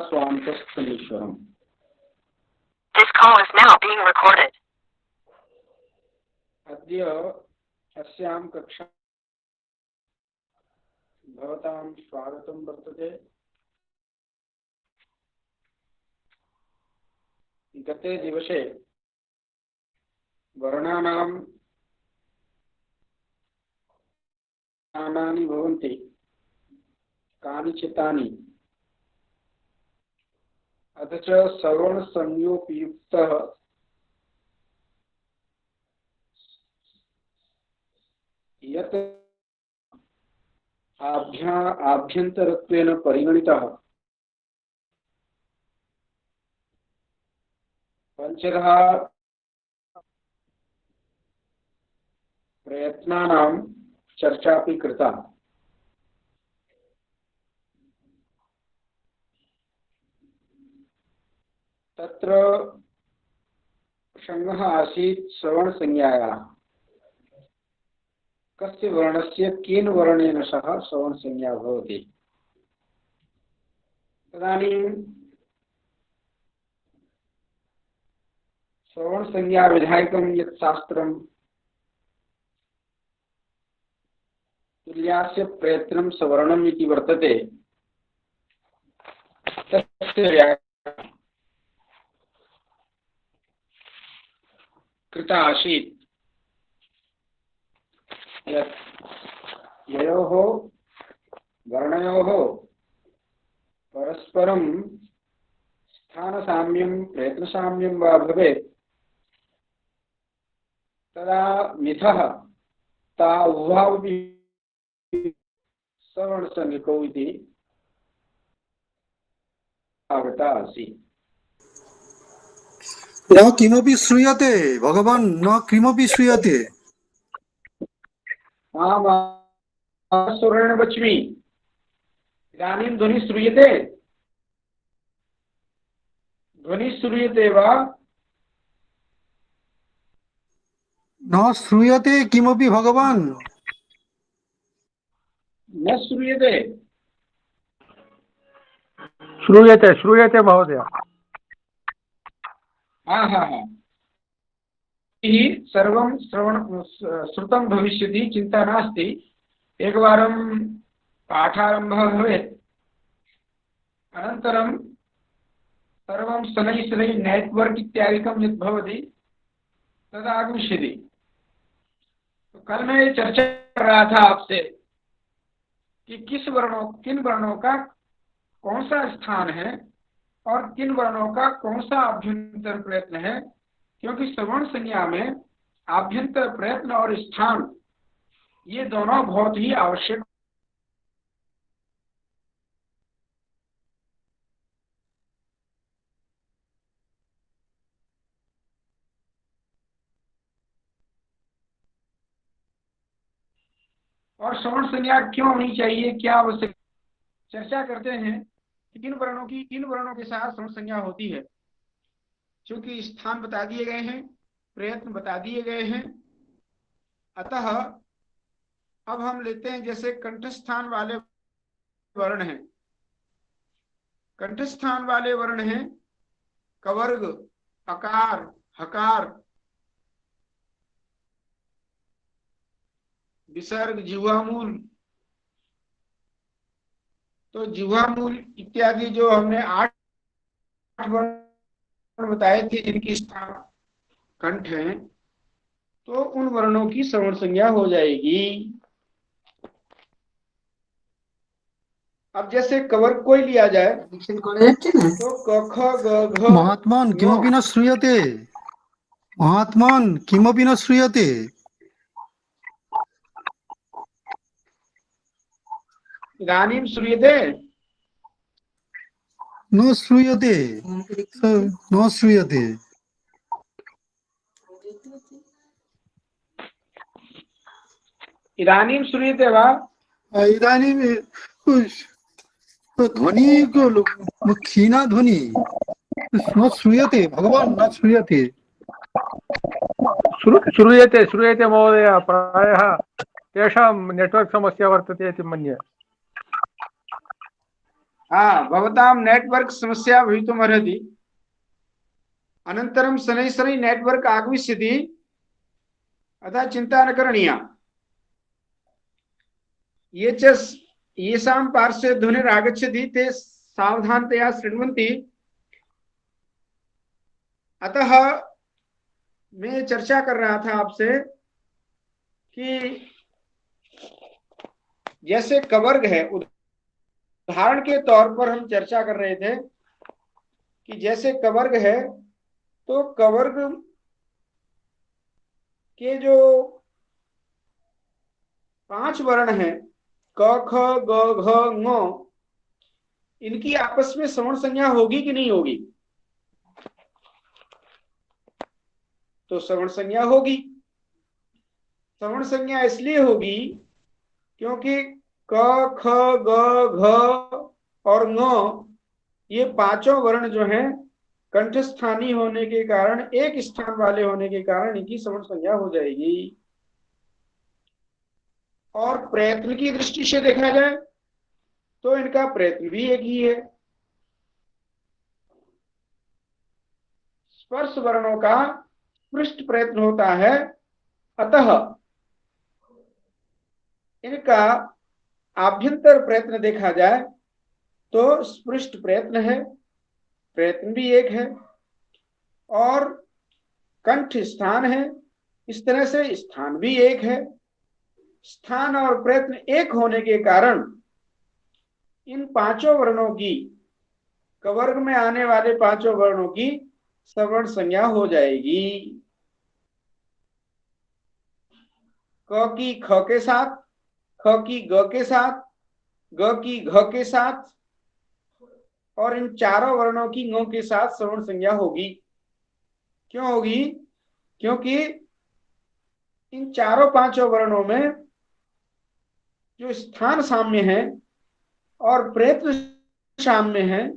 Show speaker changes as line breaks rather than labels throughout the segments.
स्वान्तस्थमीश्वरम्।
This call is now being recorded.
अद्य अस्यां कक्षा भवतां स्वागतं वर्तते। गते दिवसे वर्णानां नामानि भवन्ति कानिचितानि, अथ च सवर्णसंज्ञोपयुक्तः यत् आभ्यन्तरत्वेन परिगणितः पंचधा प्रयत्नानां चर्चापि कृता। तत्र प्रसङ्गः आसीत् श्रवणसंज्ञायाः। कस्य वर्णस्य केन वर्णेन सह श्रवणसंज्ञा भवति। तदानीं श्रवणसंज्ञाविधायकं यत् शास्त्रं तुल्यास्य प्रयत्नं सवर्णम् इति वर्तते, तस्य व्याख्या कृता आसीत् यत् ययोः वर्णयोः परस्परं स्थानसाम्यं प्रयत्नसाम्यं वा भवेत् तदा मिथः ता उभावपि सवर्णसंज्ञकौ इति आगता आसीत्।
न किमपि श्रूयते भगवान्, न किमपि श्रूयते।
सुरेण वच्मि। इदानीं ध्वनिः श्रूयते? ध्वनिः श्रूयते वा?
न श्रूयते किमपि भगवान्।
न श्रूयते?
श्रूयते श्रूयते महोदय।
सर्वं श्रुतं भविष्यति, चिन्ता नास्ति। एकवारं पाठारम्भः भवेत्, अनन्तरं सर्वं शनैः शनैः नेट्वर्क् इत्यादिकं यत् भवति तदा आगमिष्यति। तो कल मैं ये चर्चा कर रहा था आपसे कि किन वर्णों का कौन सा स्थान है और किन वर्णों का कौन सा आभ्यंतर प्रयत्न है, क्योंकि श्रवण संज्ञा में आभ्यंतर प्रयत्न और स्थान ये दोनों बहुत ही आवश्यक। और श्रवण संज्ञा क्यों होनी चाहिए, क्या आवश्यक, चर्चा करते हैं कि किन वर्णों के साथ श्रवण संज्ञा होती है। चूंकि स्थान बता दिए गए हैं, प्रयत्न बता दिए गए हैं, अतः अब हम लेते हैं जैसे कंठस्थान वाले वर्ण हैं। कंठस्थान वाले वर्ण हैं कवर्ग, अकार, हकार, विसर्ग, जिह्वामूल। तो जिह्वामूल इत्यादि जो हमने 8 वर्ण बताए थे जिनकी स्थान कंठ है, तो उन वर्णों की श्रवण संज्ञा हो जाएगी। अब जैसे कवर्ग कोई लिया जाए तो क ख ग घ
महात्मन् किमपि न श्रूयते। महात्मन् किमपि न श्रूयते।
इदानीं श्रूयते?
न श्रूयते, न श्रूयते।
इदानीं श्रूयते वा?
इदानीं ध्वनि क्षीणा ध्वनि न श्रूयते भगवान्, न श्रूयते।
श्रूयते श्रूयते महोदय। प्रायः तेषां नेट्वर्क् समस्या वर्तते इति मन्ये।
हाँ, भवतां नेटवर्क समस्या भवितुमर्हति। अनन्तरं शनैः शनैः नेटवर्क आगमिष्यति, अतः चिन्ता न करणीया। ये च येषां पार्श्वे ध्वनिरागच्छति ते सावधानतया शृण्वन्ति। अतः मैं चर्चा कर रहा था आपसे कि जैसे कवर्ग है, उदाहरण के तौर पर हम चर्चा कर रहे थे कि जैसे कवर्ग है, तो कवर्ग के जो 5 वर्ण हैं, क ख ग घ ङ, इनकी आपस में श्रवण संज्ञा होगी कि नहीं होगी? तो श्रवण संज्ञा होगी। श्रवण संज्ञा इसलिए होगी क्योंकि क ख ग घ और ङ, ये पांचों वर्ण जो हैं कंठस्थानी होने के कारण, एक स्थान वाले होने के कारण इनकी श्रवण संज्ञा हो जाएगी। और प्रयत्न की दृष्टि से देखा जाए तो इनका प्रयत्न भी एक ही है। स्पर्श वर्णों का पृष्ठ प्रयत्न होता है, अतः इनका आभ्यंतर प्रयत्न देखा जाए तो स्पृष्ट प्रयत्न है, प्रयत्न भी एक है। और कंठ स्थान है, इस तरह से स्थान भी एक है। स्थान और प्रयत्न एक होने के कारण इन पांचों वर्णों की, कवर्ग में आने वाले पांचों वर्णों की श्रवण संज्ञा हो जाएगी। क की ख के साथ, ख की ग के साथ, ग की घ के साथ और इन चारों वर्णों की ङ के साथ श्रवण संज्ञा होगी। क्यों होगी? क्योंकि इन चारों पांचों वर्णों में जो स्थान साम्य है और प्रयत्न साम्य है,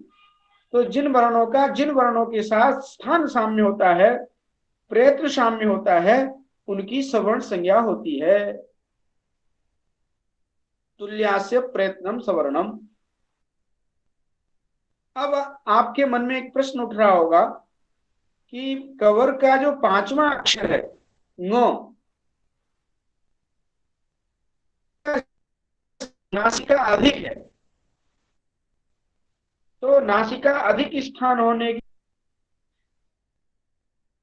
तो जिन वर्णों का जिन वर्णों के साथ स्थान साम्य होता है, प्रयत्न साम्य होता है, उनकी श्रवण संज्ञा होती है। तुल्यास्य प्रयत्नम सवर्णम। अब आपके मन में एक प्रश्न उठ रहा होगा कि कवर्ग का जो 5वां अक्षर है ङ, नासिका अधिक है, तो नासिका अधिक स्थान होने की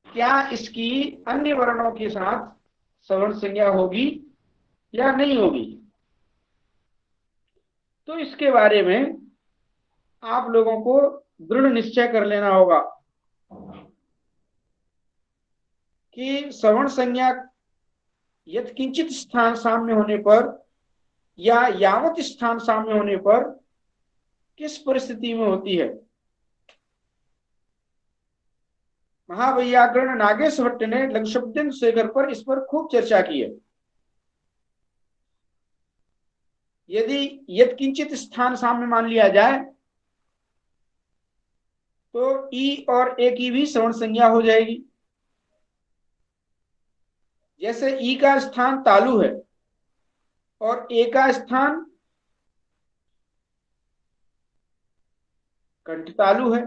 क्या इसकी अन्य वर्णों के साथ श्रवण संज्ञा होगी या नहीं होगी? तो इसके बारे में आप लोगों को दृढ़ निश्चय कर लेना होगा कि श्रवण संज्ञा यत्किंचित स्थान साम्य होने पर या यावत स्थान साम्य होने पर किस परिस्थिति में होती है। महावैयाकरण नागेश भट्ट ने लघुशब्देन्दु शेखर पर इस पर खूब चर्चा की है। यदि यत्किंचित स्थान साम्य मान लिया जाए तो ई और ए की भी श्रवण संज्ञा हो जाएगी। जैसे ई का स्थान तालु है और ए का स्थान कंठ तालु है,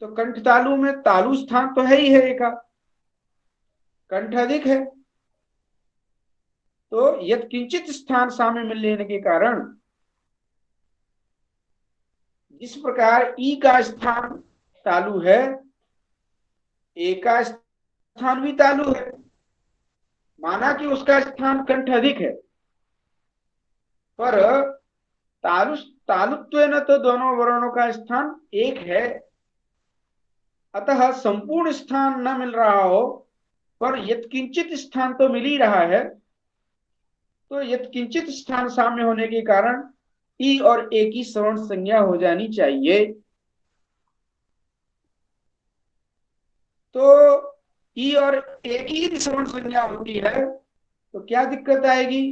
तो कंठ तालु में तालु स्थान तो है ही है, ए का कंठ अधिक है, तो यत्किंचित स्थान साम्य मिल लेने के कारण जिस प्रकार ई का स्थान तालु है, ए का स्थान भी तालु है, माना कि उसका स्थान कंठ अधिक है, पर तालुत्वेन तो दोनों वर्णों का स्थान एक है। अतः संपूर्ण स्थान न मिल रहा हो पर यत्किंचित स्थान तो मिल ही रहा है, तो यत्किंचित स्थान साम्य होने के कारण ई और ए की श्रवण संज्ञा हो जानी चाहिए। तो ई और ए की यदि श्रवण संज्ञा होती है तो क्या दिक्कत आएगी?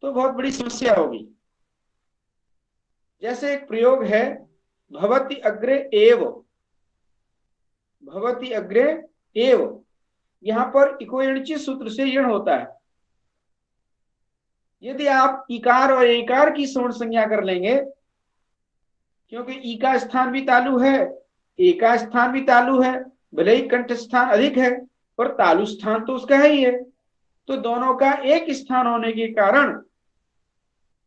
तो बहुत बड़ी समस्या होगी। जैसे एक प्रयोग है, भवति अग्रे एव, भवति अग्रे एव, यहां पर इको यणचि सूत्र से यण होता है। यदि आप इकार और एकार की सवर्ण संज्ञा कर लेंगे, क्योंकि ई का स्थान भी तालु है, ए का स्थान भी तालु है, भले ही कंठ स्थान अधिक है पर तालु स्थान तो उसका है ही है, तो दोनों का एक स्थान होने के कारण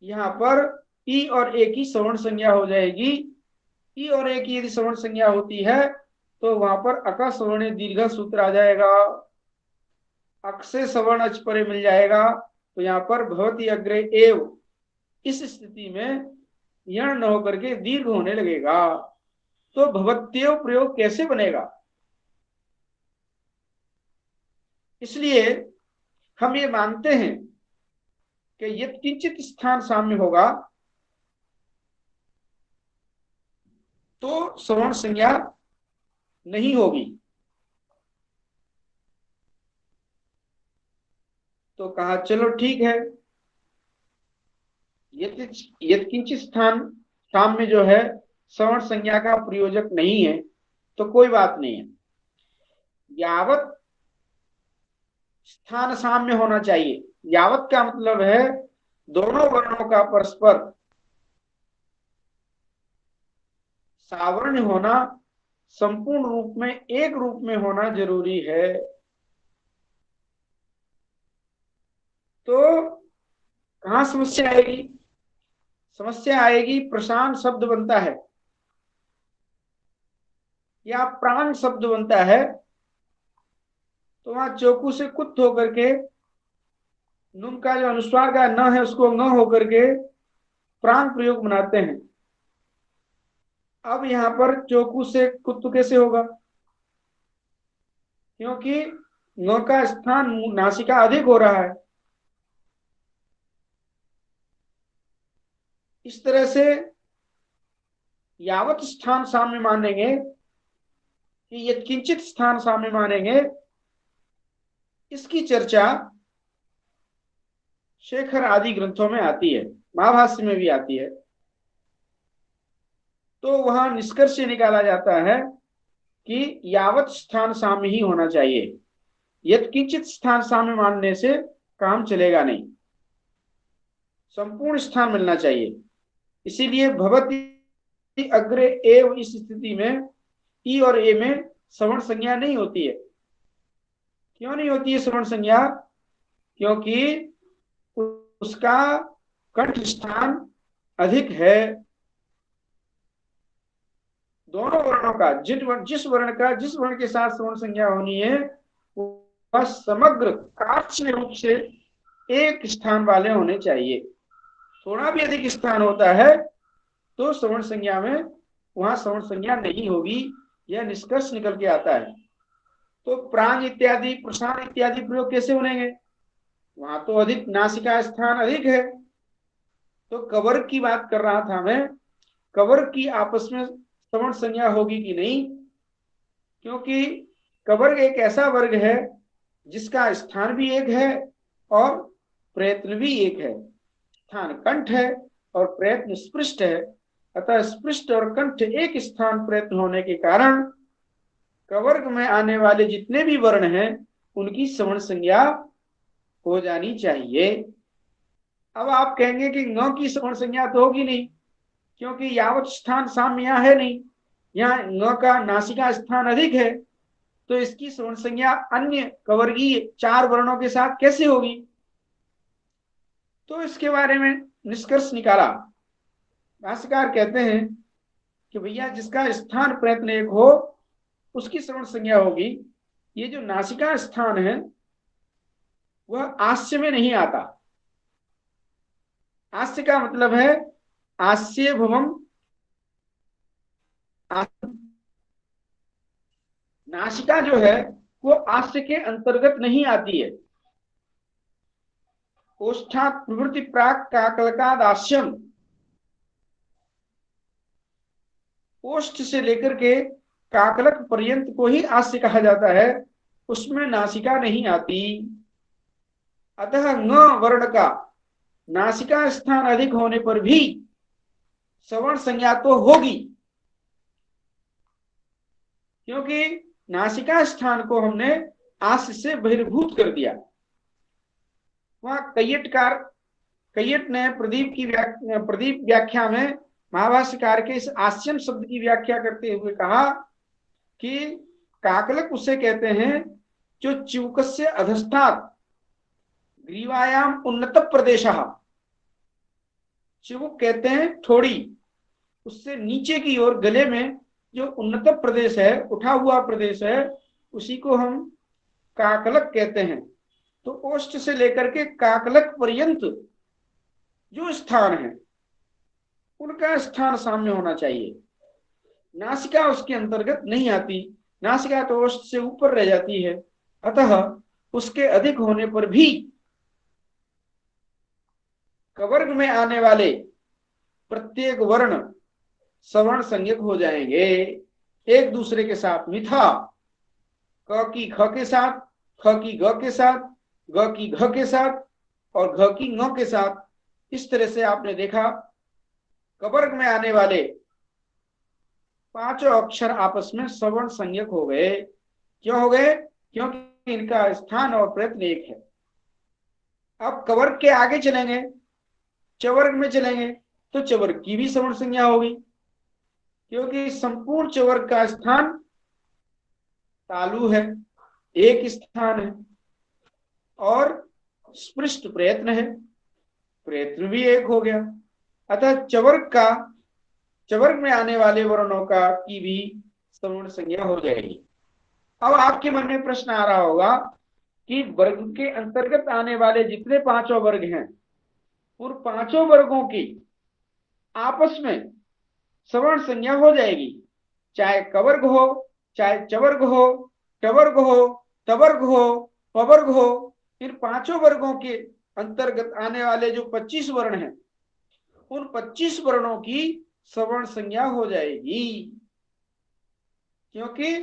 यहां पर ई और ए की सवर्ण संज्ञा हो जाएगी। ई और ए की यदि सवर्ण संज्ञा होती है तो वहां पर अक सवर्ण दीर्घ सूत्र आ जाएगा, अक से सवर्ण अच परे मिल जाएगा। तो यहाँ पर भवती अग्रे एव, इस स्थिति में यण न होकर के दीर्घ होने लगेगा। तो भवत्येव प्रयोग कैसे बनेगा? इसलिए हम ये मानते हैं कि यत् किंचित स्थान साम्य होगा तो सवर्ण संज्ञा नहीं होगी। तो कहा चलो ठीक है, यत् किंचित स्थान साम्य जो है सवर्ण संज्ञा का प्रयोजक नहीं है तो कोई बात नहीं है। यावत स्थान साम्य होना चाहिए, यावत का मतलब है दोनों वर्णों का परस्पर सावर्ण होना, संपूर्ण रूप में एक रूप में होना जरूरी है। तो कहां समस्या आएगी? समस्या आएगी प्रशांत शब्द बनता है या प्राण शब्द बनता है, तो वहां चौकू से कुत्थ होकर के नुन का जो अनुस्वार का न है उसको न होकर के प्राण प्रयोग बनाते हैं। अब यहां पर चौकू से कुत्थ कैसे होगा? क्योंकि न का स्थान नासिका अधिक हो रहा है। इस तरह से यावत स्थान साम्य मानेंगे कि यत्किंचित स्थान साम्य मानेंगे, इसकी चर्चा शेखर आदि ग्रंथों में आती है, महाभाष्य में भी आती है। तो वहां निष्कर्ष निकाला जाता है कि यावत स्थान साम्य ही होना चाहिए, यत्किंचित स्थान साम्य मानने से काम चलेगा नहीं, संपूर्ण स्थान मिलना चाहिए। इसीलिए भवती अग्रे एव, इस स्थिति में ई और ए में सवर्ण संज्ञा नहीं होती है। क्यों नहीं होती है सवर्ण संज्ञा? क्योंकि उसका कंठ स्थान अधिक है। दोनों वर्णों का जिस वर्ण के साथ सवर्ण संज्ञा होनी है वह समग्र कार्य रूप से एक स्थान वाले होने चाहिए। थोड़ा भी अधिक स्थान होता है तो सवर्ण संज्ञा में वहां सवर्ण संज्ञा नहीं होगी, यह निष्कर्ष निकल के आता है। तो प्राण इत्यादि, प्रशान इत्यादि प्रयोग कैसे बनेंगे? वहां तो अधिक नासिका स्थान अधिक है। तो कवर की बात कर रहा था मैं, कवर की आपस में सवर्ण संज्ञा होगी कि नहीं? क्योंकि कवर्ग एक ऐसा वर्ग है जिसका स्थान भी एक है और प्रयत्न भी एक है। स्थान कंठ है और प्रयत्न स्पृष्ट है, अतः स्पृष्ट और कंठ एक स्थान प्रयत्न होने के कारण कवर्ग में आने वाले जितने भी वर्ण हैं उनकी सवर्ण संज्ञा हो जानी चाहिए। अब आप कहेंगे कि न की सवर्ण संज्ञा तो होगी नहीं, क्योंकि यावत स्थान साम्य यहाँ है नहीं, यहाँ न का नासिका स्थान अधिक है, तो इसकी सवर्ण संज्ञा अन्य कवर्गीय चार वर्णों के साथ कैसे होगी? तो इसके बारे में निष्कर्ष निकाला। भाष्यकार कहते हैं कि भैया जिसका स्थान प्रयत्न एक हो उसकी सवर्ण संज्ञा होगी। ये जो नासिका स्थान है वह आस्य में नहीं आता। आस्य का मतलब है आस्य भवम, नासिका जो है वो आस्य के अंतर्गत नहीं आती है। ओष्ठात् प्रवृत्ति प्राक काकलकाद आस्यम, ओष्ठ से लेकर के काकलक पर्यंत को ही आस्य कहा जाता है, उसमें नासिका नहीं आती। अतः न वर्ण का नासिका स्थान अधिक होने पर भी सवर्ण संज्ञा तो होगी, क्योंकि नासिका स्थान को हमने आस्य से बहिर्भूत कर दिया। वहां कैयटकार कैयट ने प्रदीप व्याख्या में महाभाष्यकार के इस आस्यम शब्द की व्याख्या करते हुए कहा कि काकलक उसे कहते हैं जो चिवकस्य अधस्तात् ग्रीवायाम उन्नत प्रदेश। चिवुक कहते हैं ठोड़ी, उससे नीचे की ओर गले में जो उन्नत प्रदेश है, उठा हुआ प्रदेश है, उसी को हम काकलक कहते हैं। तो ओष्ठ से लेकर के काकलक पर्यंत जो स्थान है उनका स्थान साम्य होना चाहिए। नासिका उसके अंतर्गत नहीं आती, नासिका तो ओष्ठ से ऊपर रह जाती है, अतः उसके अधिक होने पर भी कवर्ग में आने वाले प्रत्येक वर्ण सवर्ण संज्ञक हो जाएंगे, एक दूसरे के साथ मिथा, क की ख के साथ, ख की ग के साथ, ग की घ के साथ और घ की ङ के साथ। इस तरह से आपने देखा कवर्ग में आने वाले पांचों अक्षर आपस में सवर्ण संज्ञक हो गए। क्यों हो गए? क्योंकि इनका स्थान और प्रयत्न एक है। अब कवर्ग के आगे चलेंगे, चवर्ग में चलेंगे, तो चवर्ग की भी सवर्ण संज्ञा होगी, क्योंकि प्रत्येक चवर्ग का स्थान तालु है, एक स्थान है, और स्पृष्ट प्रयत्न है, प्रयत्न भी एक हो गया। अतः चवर्ग में आने वाले वर्णों का की भी सवर्ण संज्ञा हो जाएगी। अब आपके मन में प्रश्न आ रहा होगा कि वर्ग के अंतर्गत आने वाले जितने पांचों वर्ग हैं, उन पांचों वर्गों की आपस में सवर्ण संज्ञा हो जाएगी, चाहे कवर्ग हो, चाहे चवर्ग हो, टवर्ग हो, तवर्ग हो, पवर्ग हो। इन पांचों वर्गों के अंतर्गत आने वाले जो 25 वर्ण हैं, उन 25 वर्णों की सवर्ण संज्ञा हो जाएगी, क्योंकि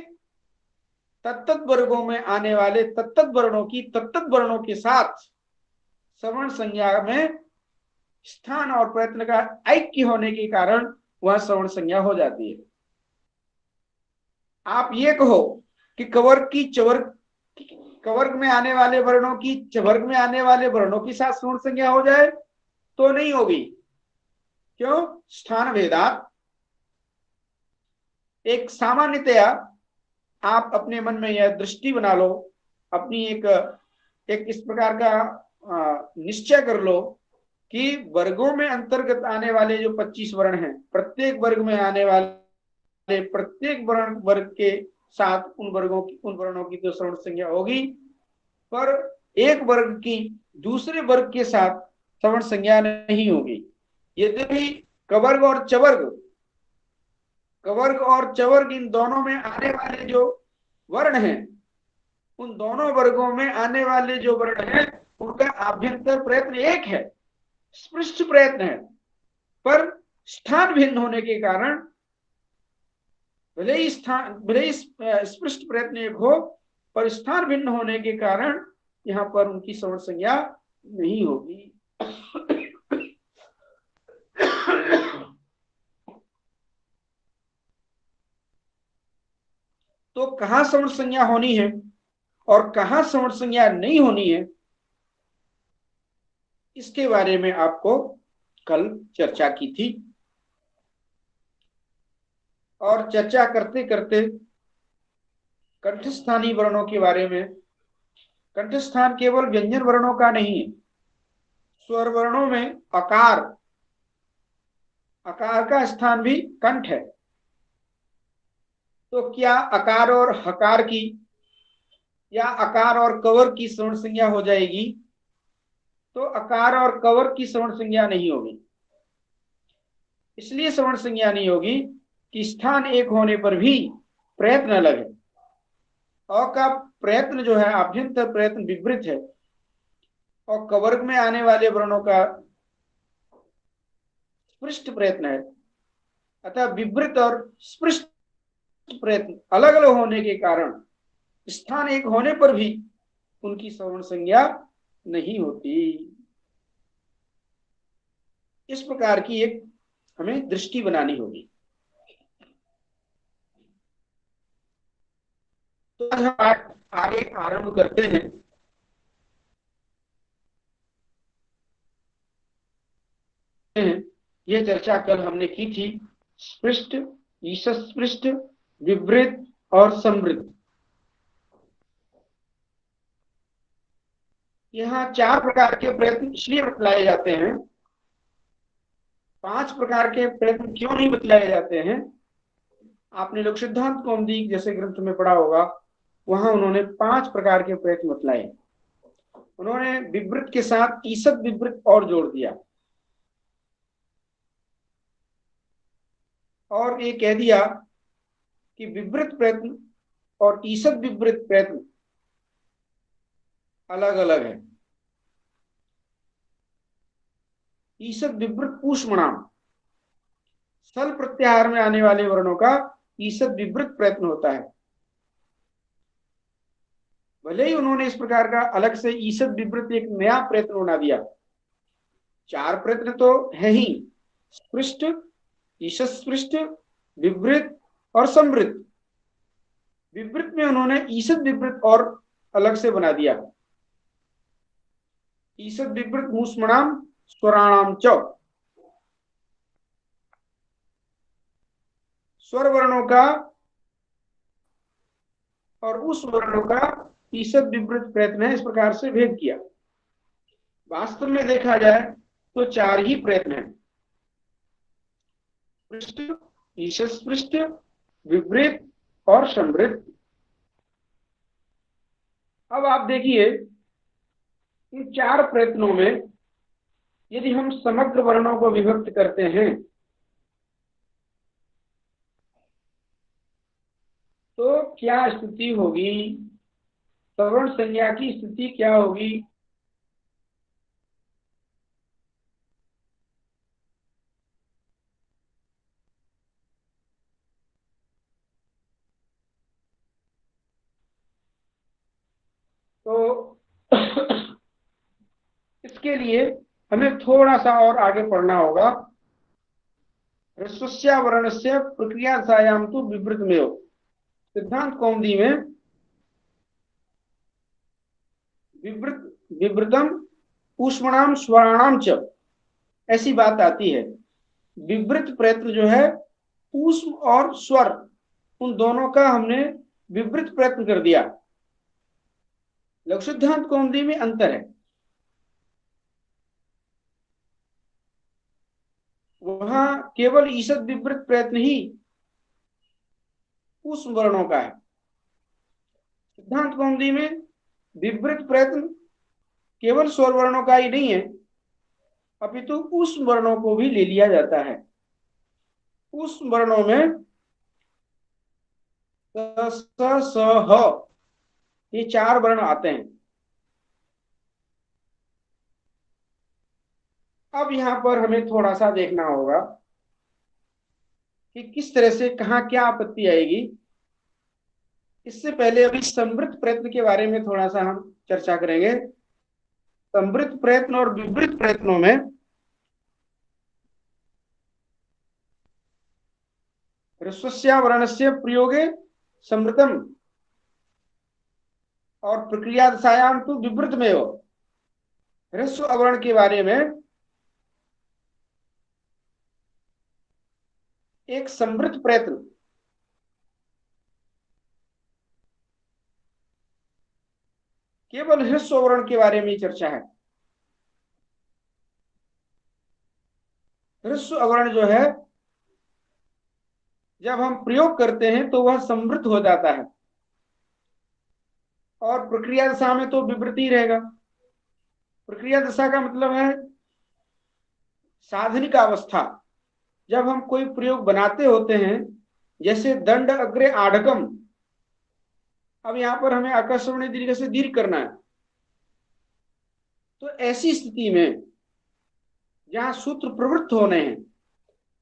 तत्त वर्गों में आने वाले तत्त वर्णों की तत्त वर्णों के साथ सवर्ण संज्ञा में स्थान और प्रयत्न का ऐक्य होने के कारण वह सवर्ण संज्ञा हो जाती है। आप ये कहो कि कवर्ग में आने वाले वर्णों की चवर्ग में आने वाले वर्णों की साथ सवर्ण संज्ञा हो जाए तो नहीं होगी। क्यों? स्थान भेदात। एक सामान्यतया आप अपने मन में यह दृष्टि बना लो, अपनी एक इस प्रकार का निश्चय कर लो कि वर्गों में अंतर्गत आने वाले जो 25 वर्ण हैं, प्रत्येक वर्ग में आने वाले प्रत्येक वर्ग के साथ उन वर्णों की तो सवर्ण संज्ञा होगी, पर एक वर्ग की दूसरे वर्ग के साथ सवर्ण संज्ञा नहीं होगी। यद्यपि कवर्ग और चवर्ग इन दोनों में आने वाले जो वर्ण हैं, उन दोनों वर्गों में आने वाले जो वर्ण हैं उनका आभ्यंतर प्रयत्न एक है, स्पृष्ट प्रयत्न है, पर स्थान भिन्न होने के कारण भले ही स्पृष्ट प्रयत्न एक हो, पर स्थान भिन्न होने के कारण यहां पर उनकी सवर्ण संज्ञा नहीं होगी। तो कहां सवर्ण संज्ञा होनी है और कहां सवर्ण संज्ञा नहीं होनी है, इसके बारे में आपको कल चर्चा की थी, और चर्चा करते करते कंठस्थानी वर्णों के बारे में, कंठस्थान केवल व्यंजन वर्णों का नहीं है, स्वर वर्णों में आकार का स्थान भी कंठ है। तो क्या आकार और हकार की या आकार और कवर की सवर्ण संज्ञा हो जाएगी? तो आकार और कवर की सवर्ण संज्ञा नहीं होगी। इसलिए सवर्ण संज्ञा नहीं होगी कि स्थान एक होने पर भी प्रयत्न अलग है। अ का प्रयत्न जो है, आभ्यंतर प्रयत्न विपरीत है, और कवर्ग में आने वाले वर्णों का स्पृष्ट प्रयत्न है। अतः विपरीत और स्पृष्ट प्रयत्न अलग अलग होने के कारण स्थान एक होने पर भी उनकी सवर्ण संज्ञा नहीं होती। इस प्रकार की एक हमें दृष्टि बनानी होगी। तो आज हम आगे आरंभ करते हैं। यह चर्चा कल हमने की थी। स्पृष्ट, ईशस्पृष्ट, विवृत और समृद्ध। यहाँ 4 प्रकार के प्रयत्न इसलिए बतलाए जाते हैं, 5 प्रकार के प्रयत्न क्यों नहीं बतलाए जाते हैं? आपने लोक सिद्धांत कौमुदी जैसे ग्रंथ में पढ़ा होगा, वहां उन्होंने 5 प्रकार के प्रयत्न बतलाए। उन्होंने विवृत के साथ ईसद विवृत और जोड़ दिया और ये कह दिया कि विवृत प्रयत्न और ईसद विवृत प्रयत्न अलग अलग है। ईसद विवृत ऊष्मणाम, सल प्रत्याहार में आने वाले वर्णों का ईसद विवृत प्रयत्न होता है। भले ही उन्होंने इस प्रकार का अलग से ईसद विवृत एक नया प्रयत्न बना दिया। 4 प्रयत्न तो है ही, स्पृष्ट, ईशस्पृष्ट, विवृत और समृद्ध। विवृत में उन्होंने ईसद विवृत और अलग से बना दिया। ईसद विवृत मूष्मणाम स्वराणाम च, स्वर वर्णों का और उस वर्णों का ईसद विवृत प्रयत्न है, इस प्रकार से भेद किया। वास्तव में देखा जाए तो 4 ही प्रयत्न है, स्पृष्ट, ईशस्पृष्ट, विवृत और समृद्ध। अब आप देखिए, इन 4 प्रयत्नों में यदि हम समग्र वर्णों को विभक्त करते हैं तो क्या स्थिति होगी, सवर्ण संज्ञा की स्थिति क्या होगी? तो इसके लिए हमें थोड़ा सा और आगे पढ़ना होगा। ह्रस्वस्य वर्णस्य प्रक्रिया सायाम तो विवृत में हो, सिद्धांत कौमुदी में विवृत, विवृतम ऊष्मणाम स्वराणाम च ऐसी बात आती है। विवृत प्रयत्न जो है ऊष्म और स्वर, उन दोनों का हमने विवृत प्रयत्न कर दिया। लघु सिद्धांत कौमुदी में अंतर है, वहां केवल ईसद विवृत प्रयत्न ही ऊष्म वर्णों का है। सिद्धांत कौमुदी में विवृत प्रयत्न केवल स्वर वर्णों का ही नहीं है, अपितु ऊष्म वर्णों को भी ले लिया जाता है। ऊष्म वर्णों में स, स, ह, ये 4 वर्ण आते हैं। अब यहां पर हमें थोड़ा सा देखना होगा कि किस तरह से कहां क्या आपत्ति आएगी। इससे पहले अभी समृद्ध प्रयत्न के बारे में थोड़ा सा हम चर्चा करेंगे। समृद्ध प्रयत्न और विवृत प्रयत्नों में ह्रस्वस्य वर्णस्य प्रयोगे समृतम और प्रक्रिया दशायाम तो विवृत में हो। ह्रस्व अवर्ण के बारे में एक समृद्ध प्रयत्न केवल ह्रस्व अवर्ण के बारे में चर्चा है। ह्रस्व अवर्ण जो है जब हम प्रयोग करते हैं तो वह समृद्ध हो जाता है और प्रक्रिया दशा में तो विवृति रहेगा। प्रक्रिया दशा का मतलब है साधनिक अवस्था। जब हम कोई प्रयोग बनाते होते हैं, जैसे दंड अग्रे आढ़कम, अब यहां पर हमें आकर्षण दीर्घ से दीर्घ करना है, तो ऐसी स्थिति में जहां सूत्र प्रवृत्त होने हैं,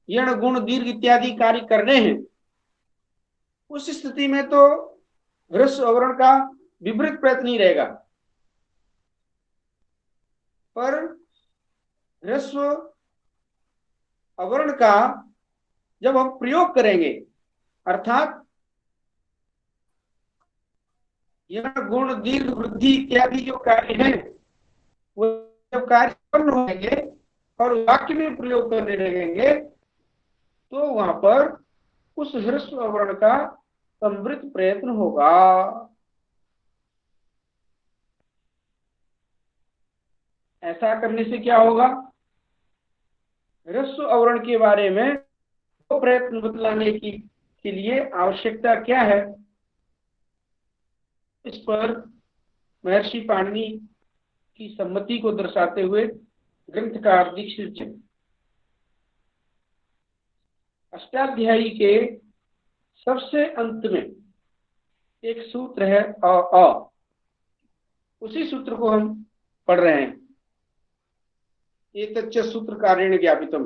यण गुण दीर्घ इत्यादि कार्य करने हैं, उस स्थिति में तो ह्रस्व अवर्ण का विपरीत प्रयत्न ही रहेगा। पर ह्रस्व अवर्ण का जब हम प्रयोग करेंगे, अर्थात यण गुण दीर्घ वृद्धि इत्यादि जो कार्य हैं, वो जब कार्य उत्पन्न होंगे और वाक्य में प्रयोग करने लगेंगे तो वहां पर उस ह्रस्व अवर्ण का समृद्ध प्रयत्न होगा। ऐसा करने से क्या होगा? ह्रस्व अवर्ण के बारे में तो प्रयत्न बतलाने की के लिए आवश्यकता क्या है, इस पर महर्षि पाणिनि की सम्मति को दर्शाते हुए ग्रंथकार दीक्षित जी अष्टाध्यायी के सबसे अंत में एक सूत्र है अ, उसी सूत्र को हम पढ़ रहे हैं। एतच्च सूत्रकारेण ज्ञापितम,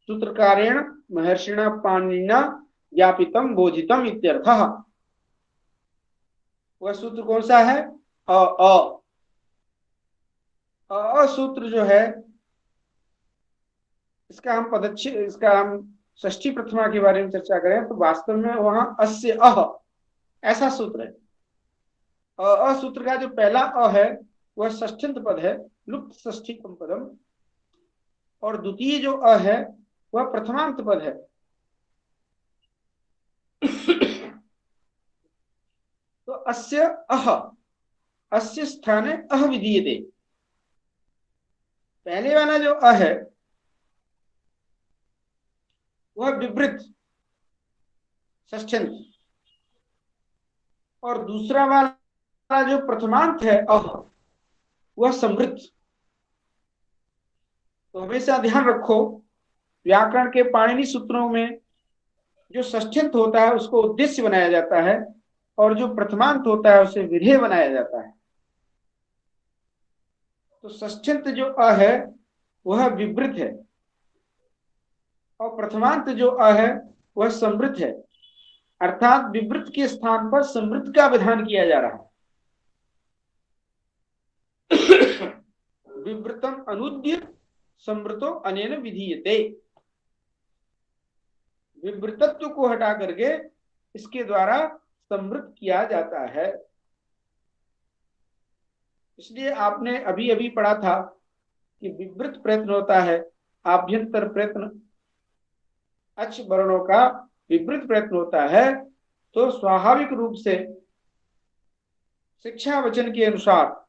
सूत्रकारेण महर्षिणा पाणिनिना ज्ञापितम बोधितम इत्यर्थः। वह सूत्र कौन सा है? अ सूत्र जो है, इसका हम षष्ठी प्रथमा के बारे में चर्चा करें तो वास्तव में वहां अस्य अह ऐसा सूत्र है। अ सूत्र का जो पहला अ है वह षष्ठ्यंत पद है, लुप्त षष्ठीकम पदम, और द्वितीय जो अ है वह प्रथमांत पद है। तो अस्य अह, अस्य स्थाने अह विधीयते। पहले वाला जो अ है वह विवृत षष्ठ्यंत, और दूसरा वाला जो प्रथमांत है अह वह समृद्ध। तो हमेशा ध्यान रखो, व्याकरण के पाणिनि सूत्रों में जो षष्ठ्यंत होता है उसको उद्देश्य बनाया जाता है, और जो प्रथमांत होता है उसे विधेय बनाया जाता है। तो षष्ठ्यंत जो अ है वह विवृत है, और प्रथमांत जो अ है वह समृद्ध है, अर्थात विवृत के स्थान पर समृद्ध का विधान किया जा रहा है। विवृतम अनुद्य समृतो अनेन विधीयते। विवृतत्व को हटा करके इसके द्वारा समृद्ध किया जाता है। इसलिए आपने अभी अभी पढ़ा था कि विवृत प्रयत्न होता है, आभ्यंतर प्रयत्न अच्छ वर्णों का विवृत प्रयत्न होता है, तो स्वाभाविक रूप से शिक्षा वचन के अनुसार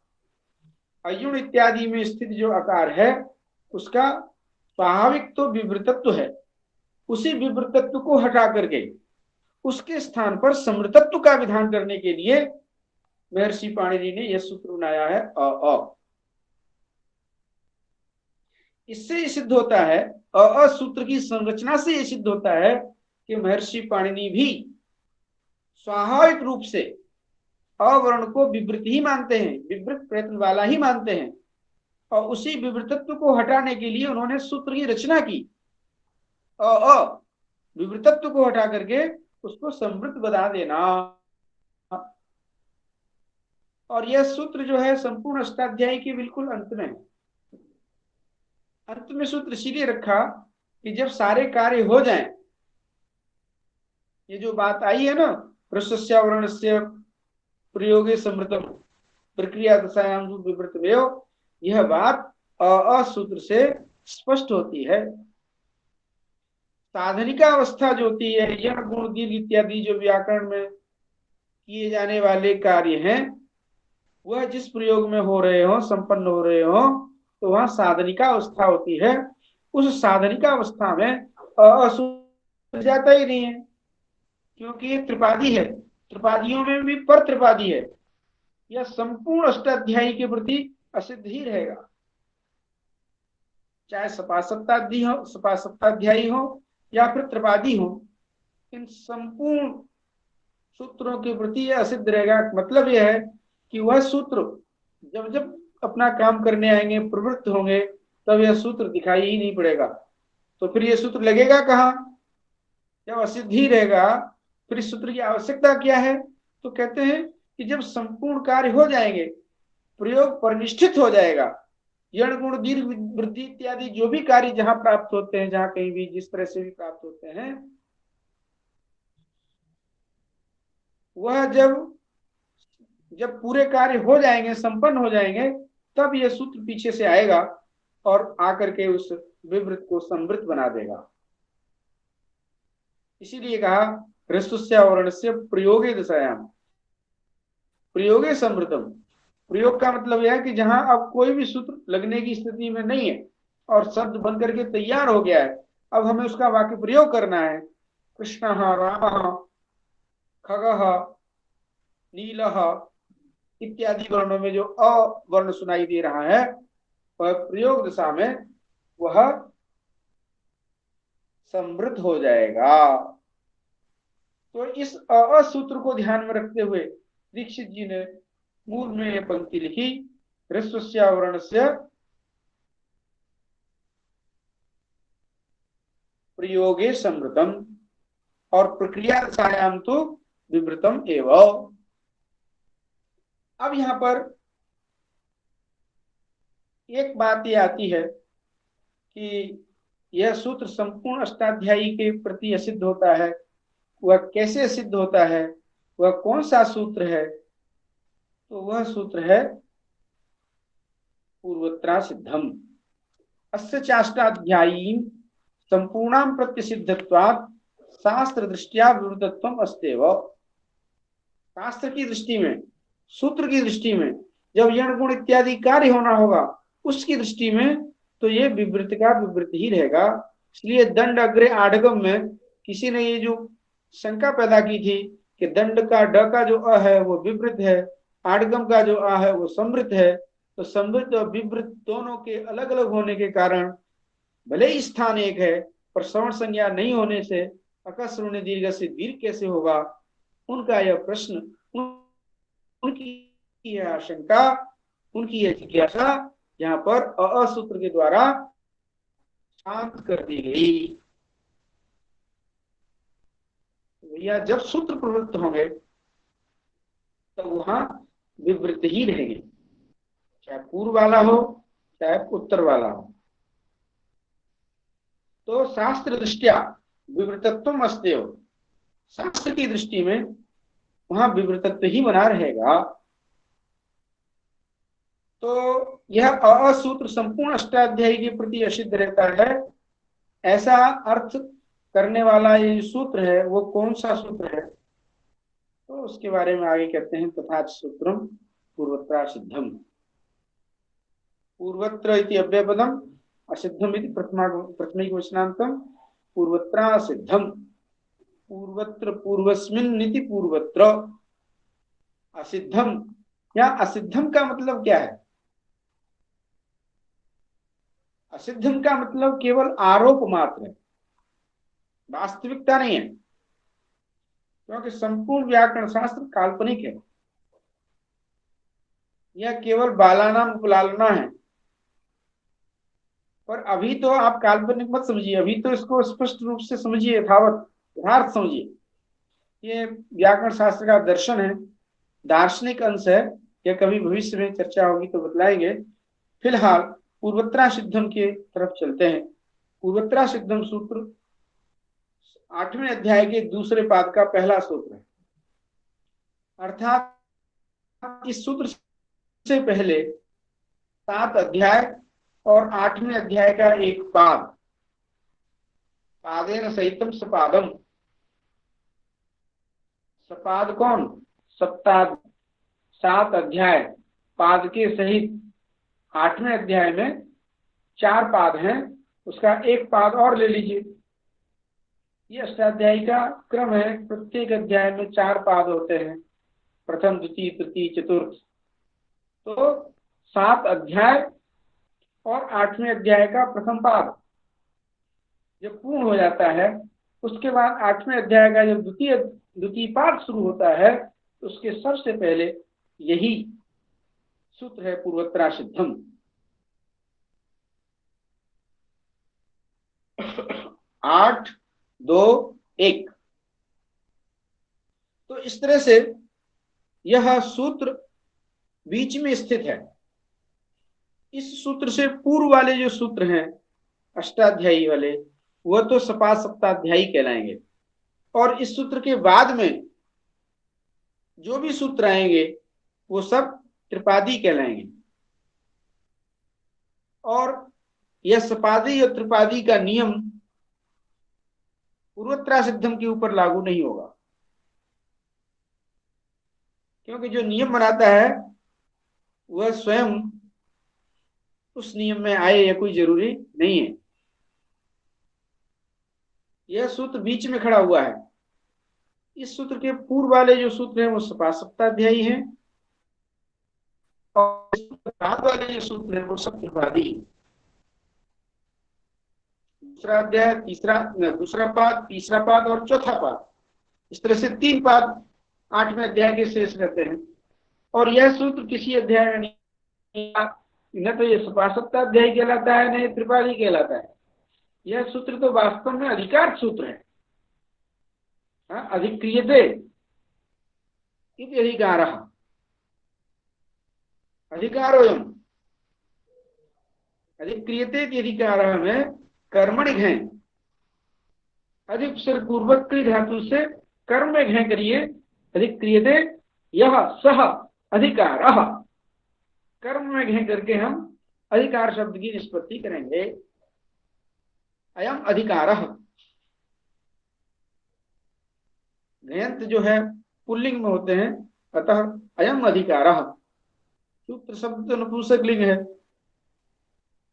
अयुण इत्यादि में स्थित जो आकार है उसका स्वाभाविक तो विवृतत्व है। उसी विवृतत्व को हटा करके उसके स्थान पर समृद्धत्व का विधान करने के लिए महर्षि पाणिनि ने यह सूत्र बनाया है अ। इससे ये सिद्ध होता है, अ सूत्र की संरचना से यह सिद्ध होता है कि महर्षि पाणिनि भी स्वाभाविक रूप से अवर्ण को विवृत ही मानते हैं, विवृत प्रयत्न वाला ही मानते हैं, और उसी विवृतत्व को हटाने के लिए उन्होंने सूत्र की रचना की। अ विवृतत्व को हटा करके उसको समृद्ध बना देना। और यह सूत्र जो है संपूर्ण अष्टाध्यायी के बिल्कुल अंत में है। अंत में सूत्र इसीलिए रखा कि जब सारे कार्य हो जाएं, ये जो बात आई है ना, ह्रस्वस्य वर्णस्य प्रयोगे समृतम प्रक्रिया दशायां विवृतमेव, यह बात अ सूत्र से स्पष्ट होती है। साधनिका अवस्था जो होती है, यह गुण दीर्घ इत्यादि जो व्याकरण में किए जाने वाले कार्य हैं, वह जिस प्रयोग में हो रहे हो, संपन्न हो रहे हो, तो वह साधनिका अवस्था होती है। उस साधनिका अवस्था में अ जाता ही नहीं है, क्योंकि ये त्रिपादी है, त्रिपादियों में भी पर त्रिपादी है। यह संपूर्ण अष्टाध्यायी के प्रति असिद्ध ही रहेगा, चाहे सपासप्ताध्यायी हो या फिर त्रिपादी हो, इन संपूर्ण सूत्रों के प्रति यह असिद्ध रहेगा। मतलब यह है कि वह सूत्र जब जब अपना काम करने आएंगे, प्रवृत्त होंगे, तब यह सूत्र दिखाई ही नहीं पड़ेगा। तो फिर यह सूत्र लगेगा कहाँ? जब असिद्ध ही रहेगा, फिर इस सूत्र की आवश्यकता क्या है? तो कहते हैं कि जब संपूर्ण कार्य हो जाएंगे, प्रयोग परिनिष्ठित हो जाएगा, यण गुण दीर्घ वृद्धि इत्यादि जो भी कार्य जहां प्राप्त होते हैं, जहां कहीं भी जिस तरह से भी प्राप्त होते हैं, वह जब पूरे कार्य हो जाएंगे, संपन्न हो जाएंगे, तब यह सूत्र पीछे से आएगा और आकर के उस विवृत को संवृत बना देगा। इसीलिए कहा ह्रस्वस्य वर्णस्य प्रयोगे दशायाम प्रयोगे संवृतम। प्रयोग का मतलब यह है कि जहां अब कोई भी सूत्र लगने की स्थिति में नहीं है और शब्द बन करके तैयार हो गया है, अब हमें उसका वाक्य प्रयोग करना है। कृष्ण राम खगः नीलः इत्यादि वर्णों में जो अ वर्ण सुनाई दे रहा है वह प्रयोग दशा में वह समृद्ध हो जाएगा। तो इस अ सूत्र को ध्यान में रखते हुए दीक्षित जी ने मूल में यह पंक्ति लिखी, ह्रस्वस्य वर्णस्य प्रयोगे समृतम और प्रक्रिया दशायाम तो विवृतम एवं। अब यहां पर एक बात ये आती है कि यह सूत्र संपूर्ण अष्टाध्यायी के प्रति सिद्ध होता है। वह कैसे सिद्ध होता है, वह कौन सा सूत्र है? तो वह सूत्र है पूर्वत्रा सिद्धम। अस्य चाष्टाध्यायी संपूर्णाम प्रत्यसिद्धत्वात् शास्त्र दृष्टिया विवृतत्वम अस्तेव। शास्त्र की दृष्टि में, सूत्र की दृष्टि में जब यण गुण इत्यादि कार्य होना होगा उसकी दृष्टि में तो ये विवृत का विवृत ही रहेगा। इसलिए दंड अग्रे आडगम में किसी ने ये जो शंका पैदा की थी कि दंड का ड का जो अ है वो विवृत है, आडगम का जो आ है वो समृत है, तो समृत और विवृत दोनों के अलग अलग होने के कारण भले ही स्थान एक है पर श्रवण संज्ञा नहीं होने से अकस्रुण्य दीर्घ से दीर्घ कैसे होगा, उनका यह प्रश्न, उनकी यह आशंका, उनकी यह जिज्ञासा यहाँ पर अ सूत्र के द्वारा शांत कर दी गई। भैया जब सूत्र प्रवृत्त होंगे तो वहां विवृत ही रहेंगे, चाहे पूर्व वाला हो चाहे उत्तर वाला हो। तो शास्त्र दृष्टिया विवृतत्व अस्तेव, शास्त्र की दृष्टि में वहां विवृतत्व ही बना रहेगा। तो यह अ सूत्र संपूर्ण अष्टाध्यायी के प्रति असिद्ध रहता है, ऐसा अर्थ करने वाला ये सूत्र है वो कौन सा सूत्र है? तो उसके बारे में आगे कहते हैं तथा सूत्रम पूर्वत्रा सिद्धम। पूर्वत्र इति अव्ययपदम असिद्धम इति प्रथमिक वचनांतम पूर्वत्रा सिद्धम। पूर्वत्र पूर्वस्मिन् इति पूर्वत्र असिद्धम। या असिद्धम का मतलब क्या है? असिद्धम का मतलब केवल आरोप मात्र है, वास्तविकता नहीं है, क्योंकि संपूर्ण व्याकरण शास्त्र काल्पनिक है। यह केवल बालानाम उपलालना है। पर अभी तो आप काल्पनिक मत समझिए, अभी तो इसको स्पष्ट रूप से समझिए, यथावत यथार्थ समझिए। ये व्याकरण शास्त्र का दर्शन है, दार्शनिक अंश है। यह कभी भविष्य में चर्चा होगी तो बतलाएंगे। फिलहाल पूर्वत्रा सिद्धम के तरफ चलते हैं। पूर्वत्रा सिद्धम सूत्र 8वें अध्याय के दूसरे पाद का पहला सूत्र है। अर्थात इस सूत्र से पहले 7 अध्याय और 8वें अध्याय का एक पाद, पादेन सहितम सपादम। सपाद कौन? सप्ताह 7 अध्याय पाद के सहित 8वें अध्याय में 4 पाद हैं, उसका एक पाद और ले लीजिए। ये अष्टाध्यायी का क्रम है, प्रत्येक अध्याय में 4 पाद होते हैं, प्रथम द्वितीय तृतीय चतुर्थ। तो 7 अध्याय और 8वें अध्याय का प्रथम पाद जब पूर्ण हो जाता है उसके बाद 8वें अध्याय का जब द्वितीय पाद शुरू होता है तो उसके सबसे पहले यही सूत्र है पूर्वत्रा सिद्धम। 8, 2, 1। तो इस तरह से यह सूत्र बीच में स्थित है। इस सूत्र से पूर्व वाले जो सूत्र हैं अष्टाध्यायी वाले, वह तो सपाद सप्ताध्यायी कहलाएंगे। और इस सूत्र के बाद में जो भी सूत्र आएंगे वो सब त्रिपादी कहलाएंगे। और यह सपादी और त्रिपादी का नियम पूर्वोत्तरा सिद्धम के ऊपर लागू नहीं होगा, क्योंकि जो नियम बनाता है वह स्वयं उस नियम में आए यह कोई जरूरी नहीं है। यह सूत्र बीच में खड़ा हुआ है। इस सूत्र के पूर्व वाले जो सूत्र हैं वो सप्ताध्यायी हैं, और बाद वाले जो सूत्र हैं वो सब त्रिपादी हैं। दूसरा अध्याय, दूसरा पाद, तीसरा पाद और चौथा पाद, इस तरह से 3 पाद 8वें अध्याय के शेष रहते हैं। और यह सूत्र किसी अध्याय में नहीं, न तो ये सप्ताध्यायी कहलाता है, न ये त्रिपादी कहलाता है। यह सूत्र तो वास्तव में अधिकार सूत्र है। अधिक्रियते इति अधिकारः, अधिकारोऽयम्, अधिक्रियते इति अधिकारः में कर्मणि घय, अधिक पूर्वक धातु से कर्म में घय करिए, अधिक्रियते यह सह अधिकारः, कर्म में घय करके हम अधिकार शब्द की निष्पत्ति करेंगे। अयम अधिकारः, घयंत जो है पुल्लिंग में होते हैं, अतः अयम अधिकारः। सूत्र शब्द तो नपुंसक लिंग है,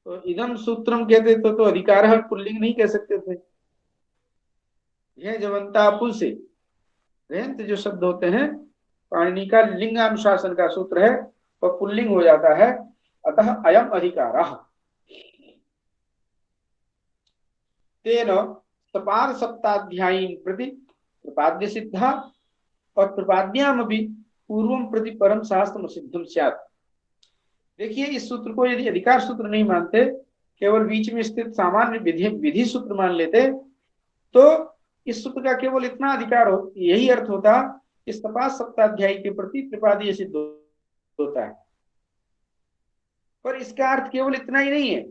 तो इदम सूत्रम कहते तो अधिकारः पुल्लिंग नहीं कह सकते थे। यह जवंता पुल से घयंत जो शब्द होते हैं पाणिनि का लिंगानुशासन का सूत्र है, वह पुल्लिंग हो जाता है, अतः अयम अधिकारः। तेन सपार सप्ताध्यायीन प्रति त्रिपाद्य सिद्धा और त्रिपाद्याम भी पूर्वम प्रति परम शास्त्र सिद्धम स्यात्। देखिए, इस सूत्र को यदि अधिकार सूत्र नहीं मानते, केवल बीच में स्थित सामान्य विधि सूत्र मान लेते, तो इस सूत्र का केवल इतना अधिकार यही अर्थ होता कि सपाद सप्ताध्यायी के प्रति त्रिपादी सिद्ध होता है। पर इसका अर्थ केवल इतना ही नहीं है,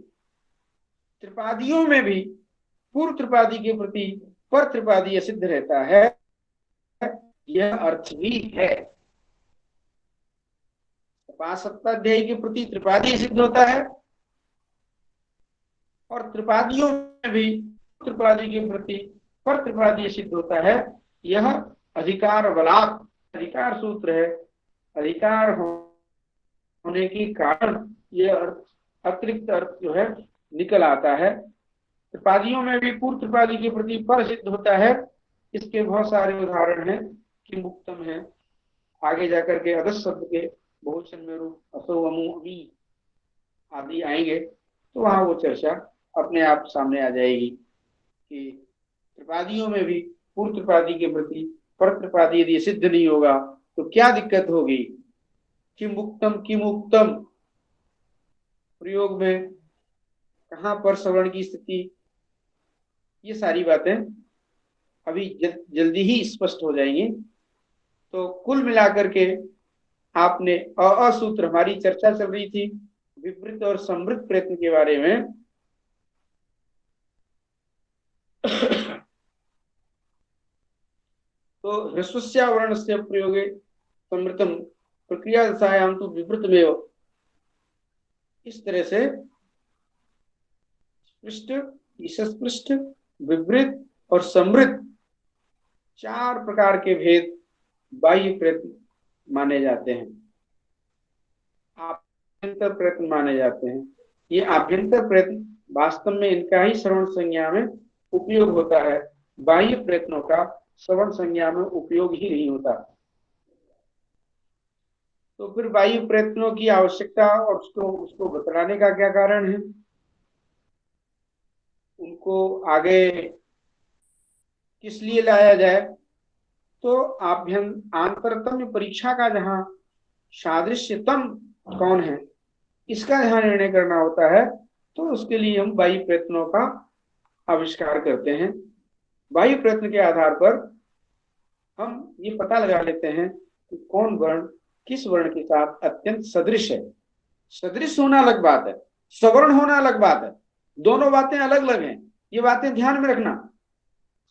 त्रिपादियों में भी पूर्व त्रिपादी के प्रति पर त्रिपादी सिद्ध रहता है, यह अर्थ भी है। सपाद सप्ताध्यायी के प्रति त्रिपादी सिद्ध होता है, और त्रिपादियों में भी त्रिपादी के प्रति पर त्रिपादी सिद्ध होता है। यह अधिकार बलात् अधिकार सूत्र है। अधिकार होने के कारण यह अतिरिक्त अर्थ जो है निकल आता है। त्रिपादियों में भी पूर्व त्रिपादी के प्रति पर सिद्ध होता है। इसके बहुत सारे उदाहरण हैं कि मुक्तम है, आगे जाकर के अदस शब्द के बहुवचन में रूप असो अमु अमी आदि आएंगे, तो वहां वो चर्चा अपने आप सामने आ जाएगी कि त्रिपादियों में भी पूर्व त्रिपादी के प्रति पर त्रिपादी यदि सिद्ध नहीं होगा तो क्या दिक्कत होगी। किम उक्तम प्रयोग में कहां पर सवर्ण की स्थिति, ये सारी बातें अभी जल्दी ही स्पष्ट हो जाएंगी। तो कुल मिलाकर के आपने असूत्र, हमारी चर्चा चल रही थी विपरीत और समृद्ध प्रयत्न के बारे में, तो ह्रस्वस्य वर्णस्य प्रयोगे समृतम प्रक्रिया दशायां तो विपरीतमेव, इस तरह से स्पृष्ट, ईशस्पृष्ट, विपरीत और समृद्ध 4 प्रकार के भेद बाह्य प्रयत्न माने जाते हैं, आभ्यंतर प्रयत्न माने जाते हैं। ये आभ्यंतर प्रयत्न वास्तव में इनका ही श्रवण संज्ञा में उपयोग होता है, बाह्य प्रयत्नों का श्रवण संज्ञा में उपयोग ही नहीं होता। तो फिर बाह्य प्रयत्नों की आवश्यकता और उसको बतलाने का क्या कारण है, उनको आगे किस लिए लाया जाए। तो आंतरतम्य परीक्षा का जहां सादृश्यतम कौन है इसका जहां निर्णय करना होता है, तो उसके लिए हम बाह्य प्रयत्नों का आविष्कार करते हैं। बाह्य प्रयत्न के आधार पर हम ये पता लगा लेते हैं कि कौन वर्ण किस वर्ण के साथ अत्यंत सदृश है। सदृश होना अलग बात है, सवर्ण होना अलग बात है, दोनों बातें अलग अलग हैं, ये बातें ध्यान में रखना।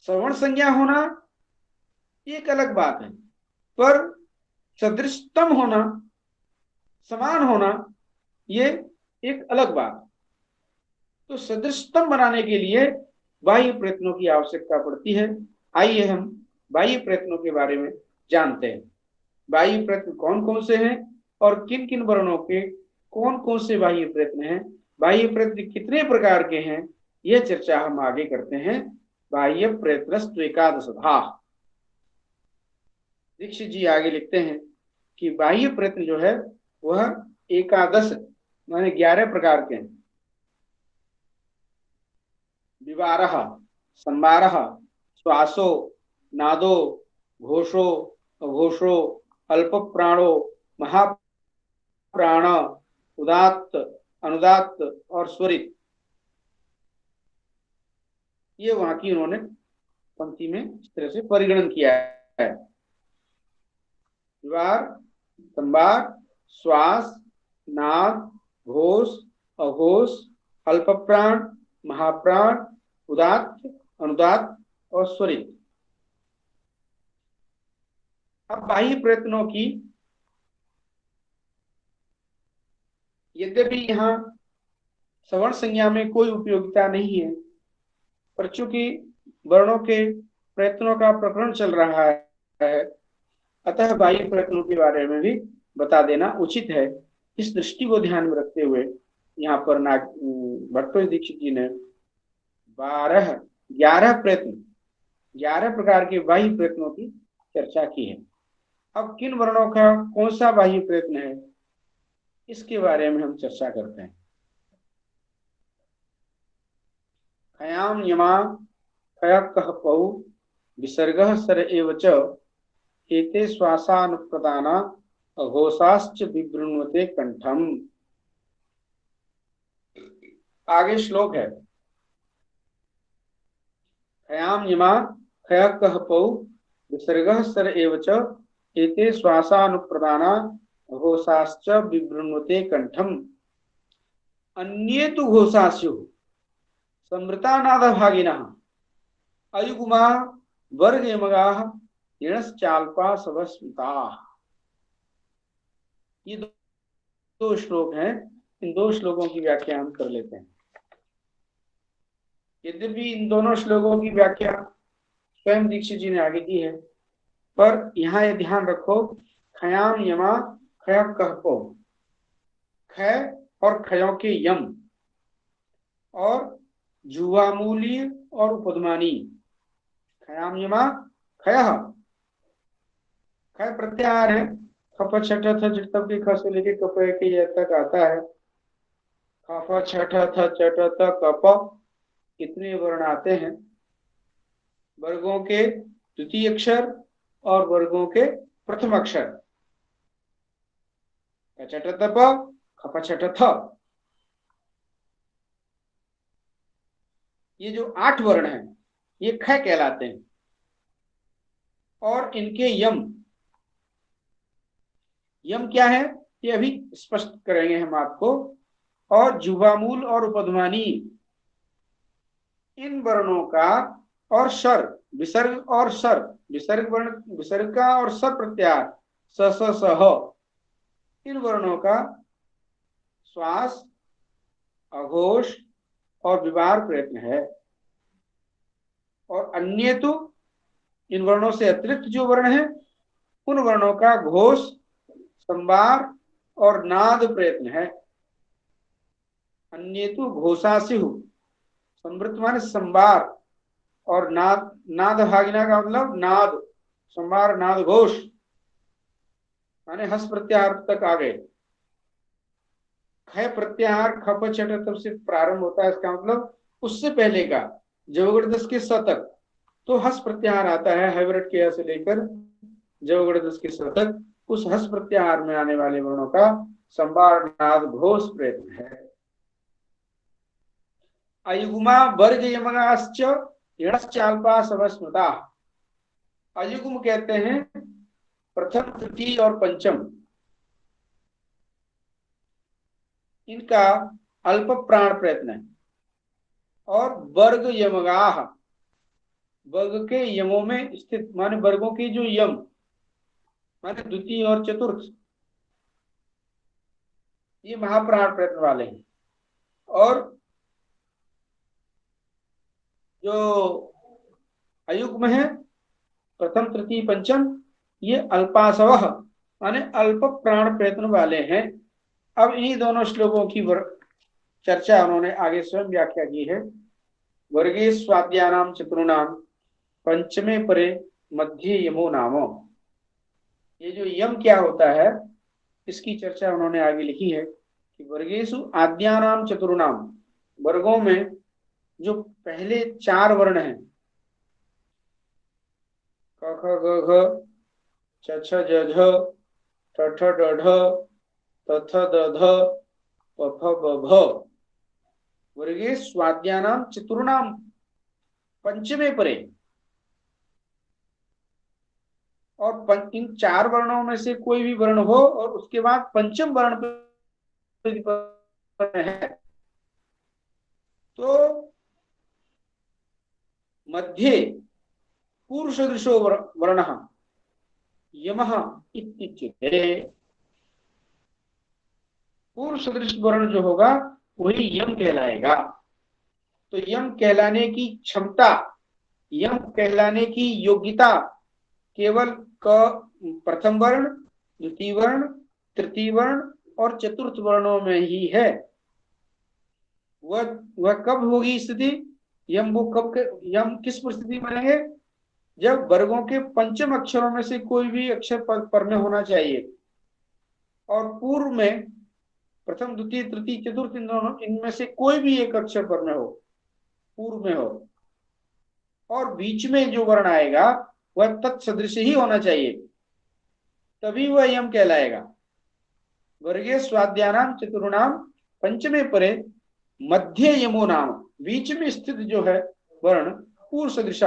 सवर्ण संज्ञा होना एक अलग बात है, पर सदृशतम होना, समान होना, ये एक अलग बात। तो सदृशतम बनाने के लिए बाह्य प्रयत्नों की आवश्यकता पड़ती है। आइए हम बाह्य प्रयत्नों के बारे में जानते हैं। बाह्य प्रयत्न कौन कौन से हैं और किन किन वर्णों के कौन कौन से बाह्य प्रयत्न हैं, बाह्य प्रयत्न कितने प्रकार के हैं, यह चर्चा हम आगे करते हैं। बाह्य प्रयत्नस्तु एकादशधा। दीक्षित जी आगे लिखते हैं कि बाह्य प्रयत्न जो है वह एकादश माने 11 प्रकार के हैं। विवारः, संवारः, श्वासो, नादो, घोषो, अघोषो, अल्प प्राणो, महाप्राण, उदात्त, अनुदात्त और स्वरित। ये वहां की उन्होंने पंक्ति में इस तरह से परिगणन किया है। विवार, संवार, श्वास, नाद, घोष, अघोष, अल्प प्राण, महाप्राण, उदात्त, अनुदात्त और स्वरित। अब बाह्य प्रयत्नों की यद्यपि यहाँ सवर्ण संज्ञा में कोई उपयोगिता नहीं है, पर चूंकि वर्णों के प्रयत्नों का प्रकरण चल रहा है, अतः बाह्य प्रयत्नों के बारे में भी बता देना उचित है। इस दृष्टि को ध्यान में रखते हुए यहाँ पर भट्टो दीक्षित जी ने 11 प्रयत्न, 11 प्रकार के बाह्य प्रयत्नों की चर्चा की है। अब किन वर्णों का कौन सा बाह्य प्रयत्न है, इसके बारे में हम चर्चा करते हैं। खयाम यमा खय कह पौ विसर्गः सर एव च एते श्वासानुप्रदाना अघोषाश्च विवृण्वते कंठम। आगे श्लोक है। खयाम यमा खय कह पौ विसर्गः सर एव च एते श्वासानुप्रदाना घोषाश्च विवृण्वते कंठम। अन्ये तु घोषा स्युः समृतानादभागिनः अयुग्मा वर्गयमगाः यणश्चाल्पा सवस्मिताः। ये दो श्लोक हैं। इन दो श्लोकों की व्याख्या हम कर लेते हैं। यद्यपि इन दोनों श्लोकों की व्याख्या स्वयं दीक्षित जी ने आगे की है, पर यहाँ ये ध्यान रखो, खयाम यमा खय कहपो, खय और खयों के यम और जुवामूलीय और उपदमानी। खयाम यमा खय, खय प्रत्याहार है। खप छठ थ तब के ख से लेके कप के य तक आता है। खप छठ थ चट त कप, कितने वर्ण आते हैं? वर्गों के द्वितीय अक्षर और वर्गों के प्रथम अक्षर। चट तप खप छठ थ, ये जो 8 वर्ण हैं ये ख कहलाते हैं। और इनके यम, यम क्या है ये अभी स्पष्ट करेंगे हम आपको। और जुबामूल और उपध्मानी, इन वर्णों का, और सर, विसर्ग और सर, विसर्ग वर्ण, विसर्ग का और सर प्रत्याहार स स स ह, इन वर्णों का श्वास, अघोष और विवार प्रयत्न है। और अन्य तो इन वर्णों से अतिरिक्त जो वर्ण है उन वर्णों का घोष, संवार और नाद प्रयत्न है। अन्य तो घोषास्यु, संवृत माने संवार, और नाद, नाद भागिना का मतलब नाद, संवार नाद घोष माने हस प्रत्याहार तक आ गए। खय प्रत्याहार खप छठ तब से प्रारंभ होता है, इसका मतलब उससे पहले का जवगढ़ के स तक तो हस प्रत्याहार आता है। हैवरट के ह से लेकर जवगढ़ के स तक उस हस प्रत्याहार में आने वाले वर्णों का संवार नाद घोष प्रयत्न है। अयुग्मा वर्ग यमगाश्च यणश्चाल्पा सवस्मृता। अयुग्म कहते हैं प्रथम, तृतीय और पंचम, इनका अल्प प्राण प्रयत्न है। और वर्ग यमगाह, वर्ग के यमों में स्थित माने वर्गों के जो यम माने द्वितीय और चतुर्थ, ये महाप्राण प्रयत्न वाले हैं। और जो अयुग्म है प्रथम तृतीय पंचम, ये अल्पासव माने अल्प प्राण प्रयत्न वाले हैं। अब इन्हीं दोनों श्लोकों की चर्चा उन्होंने आगे स्वयं व्याख्या की है। वर्गे स्वाद्यानाम चतुर्णाम पंचमे परे मध्य यमो नामो। ये जो यम क्या होता है इसकी चर्चा उन्होंने आगे लिखी है कि वर्गेषु आद्यानाम चतुर्णाम, वर्गों में जो पहले 4 वर्ण हैं, क ख ग घ छ छ ज झ ठ ठ ड ढ त थ द ध प फ ब भ, वर्गे स्वाद्यानाम चतुर्णाम पंचमे परे, और इन 4 वर्णों में से कोई भी वर्ण हो और उसके बाद पंचम वर्ण है तो मध्ये पूर्व सदृशो वर्ण यमः इत्युच्यते। पूर्व सदृश वर्ण जो होगा वही यम कहलाएगा। तो यम कहलाने की क्षमता, यम कहलाने की योग्यता केवल प्रथम वर्ण, द्वितीय वर्ण, तृतीय वर्ण और चतुर्थ वर्णों में ही है। वह कब होगी स्थिति? यम किस परिस्थिति में रहेंगे? जब वर्गों के पंचम अक्षरों में से कोई भी अक्षर पर में होना चाहिए और पूर्व में प्रथम द्वितीय तृतीय चतुर्थ इनमें से कोई भी एक अक्षर पर में हो, पूर्व में हो, और बीच में जो वर्ण आएगा वह तत्सदृश ही होना चाहिए, तभी वह यम कहलाएगा। वर्गे स्वाद्यानाम चतुर्णाम पंचमे परे मध्य यमो नाम, बीच में स्थित जो है वर्ण पूर्व सदृश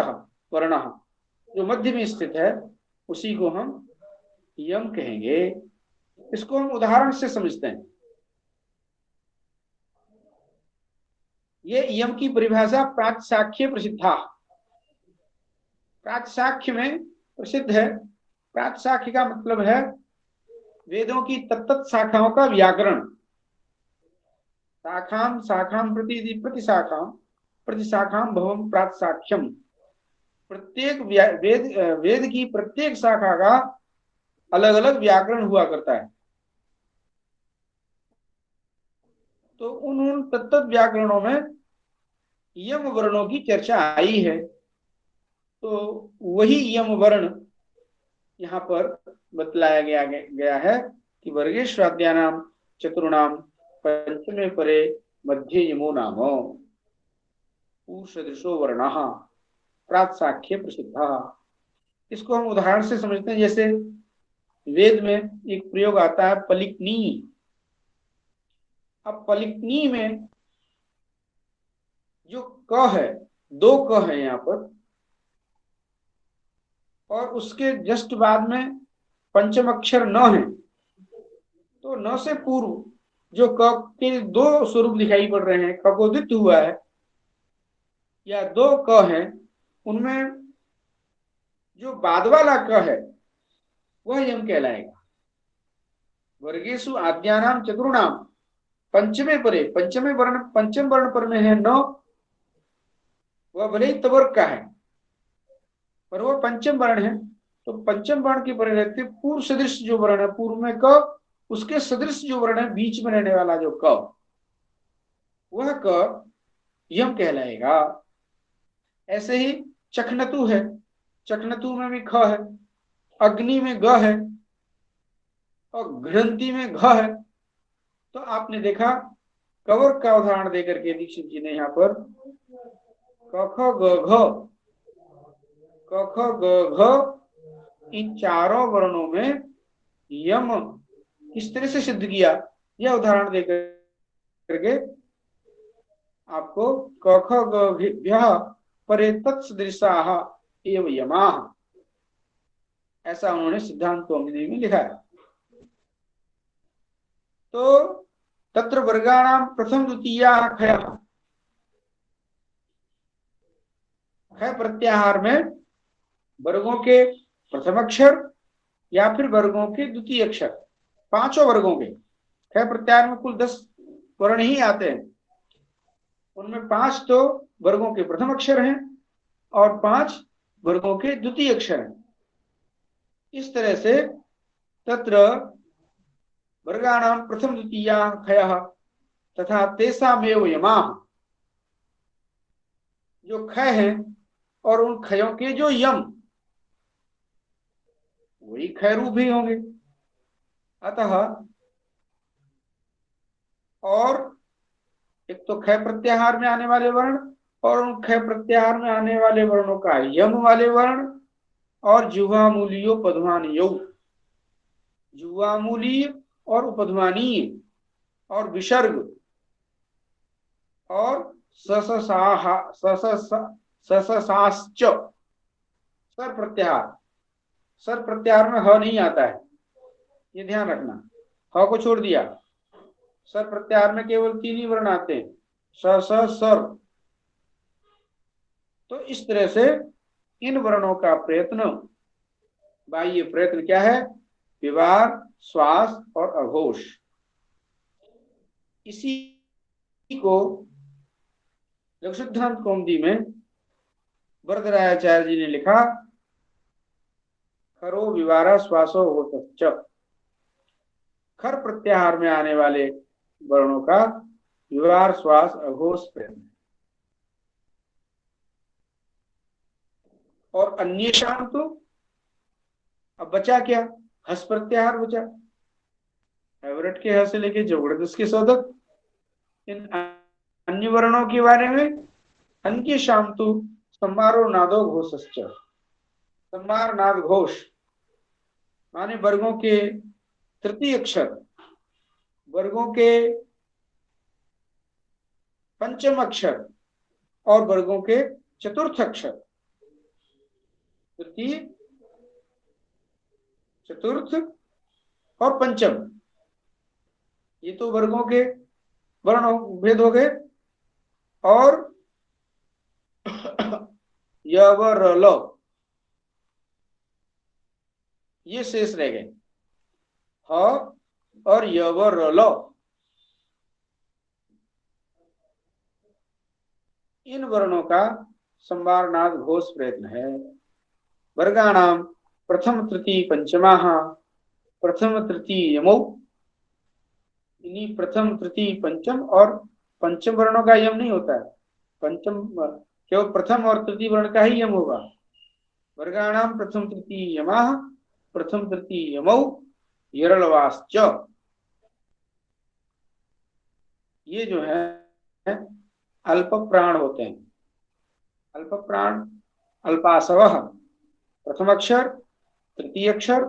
वर्ण, जो मध्य में स्थित है उसी को हम यम कहेंगे। इसको हम उदाहरण से समझते हैं। ये यम की परिभाषा प्राच्साख्य प्रसिद्धा, प्राच्साख्य में प्रसिद्ध है। प्राच्साख्य का मतलब है वेदों की तत्त शाखाओं का व्याकरण। शाखाम शाखाम प्रति शाखाम भवम प्राच्साख्यम। प्रत्येक वेद की प्रत्येक शाखा का अलग अलग व्याकरण हुआ करता है। तो उन तत्त व्याकरणों में यम वर्णों की चर्चा आई है। तो वही यम वर्ण यहाँ पर बतलाया गया है कि वर्गे स्वाद्यानाम चतुर्णाम पंचमे परे मध्य यमो नामो पूर्व सदृशो वर्णः प्राच्साख्य प्रसिद्धा। इसको हम उदाहरण से समझते हैं। जैसे वेद में एक प्रयोग आता है पलिकनी। अब पलिकनी में जो क है, 2 क है यहाँ पर, और उसके जस्ट बाद में पंचम अक्षर न है। तो न से पूर्व जो क के 2 स्वरूप दिखाई पड़ रहे हैं, क को द्वित्व हुआ है या 2 क है, उनमें जो बाद वाला क है वह यम कहलाएगा। वर्गेषु आद्यानाम चतुर्णाम पंचमे परे, पंचम वर्ण पर में है न, वह भले ही तवर्ग का है पर वह पंचम वर्ण है। तो पंचम वर्ण के परे रहते पूर्व सदृश जो वर्ण है, पूर्व में क, उसके सदृश जो वर्ण है बीच में रहने वाला जो क, वह क यम कहलाएगा। ऐसे ही चखनतु है, चखनतु में भी ख है, अग्नि में ग है और घृंति में घ है। तो आपने देखा कवर का उदाहरण देकर के दीक्षित जी ने यहाँ पर क ख ग घ, क ख ग घ, इन चारों वर्णों में यम किस तरह से सिद्ध किया, यह उदाहरण देकर करके आपको क ख ग परे तत्सदृशाः एव यमाः, ऐसा उन्होंने सिद्धांत कौमुदी में लिखा है। तो तत्र वर्गाणाम प्रथम द्वितीयाः खयः, खय प्रत्याहार में वर्गों के प्रथम अक्षर या फिर वर्गों के द्वितीय अक्षर, 5 वर्गों के। खय प्रत्याहार में कुल 10 वर्ण ही आते हैं, उनमें 5 तो वर्गों के प्रथम अक्षर हैं और 5 वर्गों के द्वितीय अक्षर हैं। इस तरह से तत्र वर्गाणां प्रथम द्वितीया खयः तथा तेषामेव यमाः, जो खय हैं और उन खयों के जो यम, वही खय रूप भी होंगे। अतः और एक तो खय प्रत्याहार में आने वाले वर्ण और उन खय प्रत्याहार में आने वाले वर्णों का यम वाले वर्ण और जुह्वामूलीयो पध्मानीयो, जुह्वामूलीय और उपध्मानीय और विसर्ग और ससाश्च सर प्रत्याहार। सर प्रत्याहार में ह नहीं आता है, ये ध्यान रखना, ह को छोड़ दिया। सर प्रत्याहार में केवल 3 ही वर्ण आते हैं, सर। तो इस तरह से इन वर्णों का प्रयत्न, बाह्य प्रयत्न क्या है? विवार, श्वास और अघोष। इसी को लघुसिद्धांत कौमुदी में वरदरायाचार्य जी ने लिखा, खरो विवारा श्वासो होतश्च। खर प्रत्याहार में आने वाले वर्णों का विवार, श्वास, अघोष प्रयत्न। और अन्य शाम तो अब बचा क्या? हस प्रत्याहार बचा, एवरेट के ह से लेके जबरदस्त के सोदक। इन अन्य वर्णों के बारे में अन्य शाम तो संबारो नादो घोषश्च। संबार नाद घोष माने वर्गों के तृतीय अक्षर, वर्गों के पंचम अक्षर और वर्गों के चतुर्थ अक्षर। तृतीय, चतुर्थ और पंचम, ये तो वर्गों के वर्ण भेद हो गए। और य व र ल, ये शेष रह गए, ह और य व र ल। इन वर्णों का संवारनाद घोष प्रयत्न है। वर्गाणाम प्रथम तृतीय पंचमाः प्रथम तृतीय यमौ। इन्हीं प्रथम तृतीय पंचम और पंचम वर्णों का यम नहीं होता है, पंचम केवल प्रथम और तृतीय वर्ण का ही यम होगा। वर्गाणाम प्रथम तृतीय यमाः प्रथम तृतीय यमौ यरलवाश्च। ये जो है अल्प प्राण होते हैं। अल्प प्राण, अल्पासवः प्रथम अक्षर, तृतीय अक्षर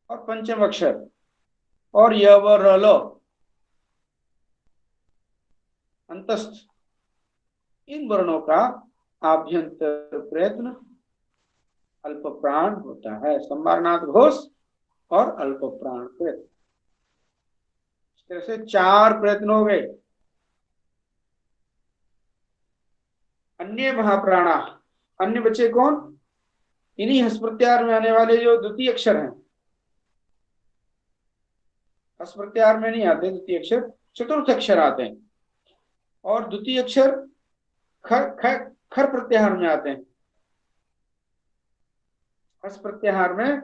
और पंचम अक्षर, और य व र ल अंतस्थ। इन वर्णों का आभ्यंतर प्रयत्न अल्प प्राण होता है। संवारनाद घोष और अल्प प्राण प्रयत्न, इस तरह से 4 प्रयत्न हो गए। अन्य महाप्राणा, अन्य बचे कौन? इन्हीं हस प्रत्याहार में आने वाले जो द्वितीय अक्षर हैं। हस प्रत्याहार में नहीं आते द्वितीय अक्षर, चतुर्थ अक्षर आते हैं। और द्वितीय अक्षर खर प्रत्याहार में आते हैं। हस प्रत्याहार में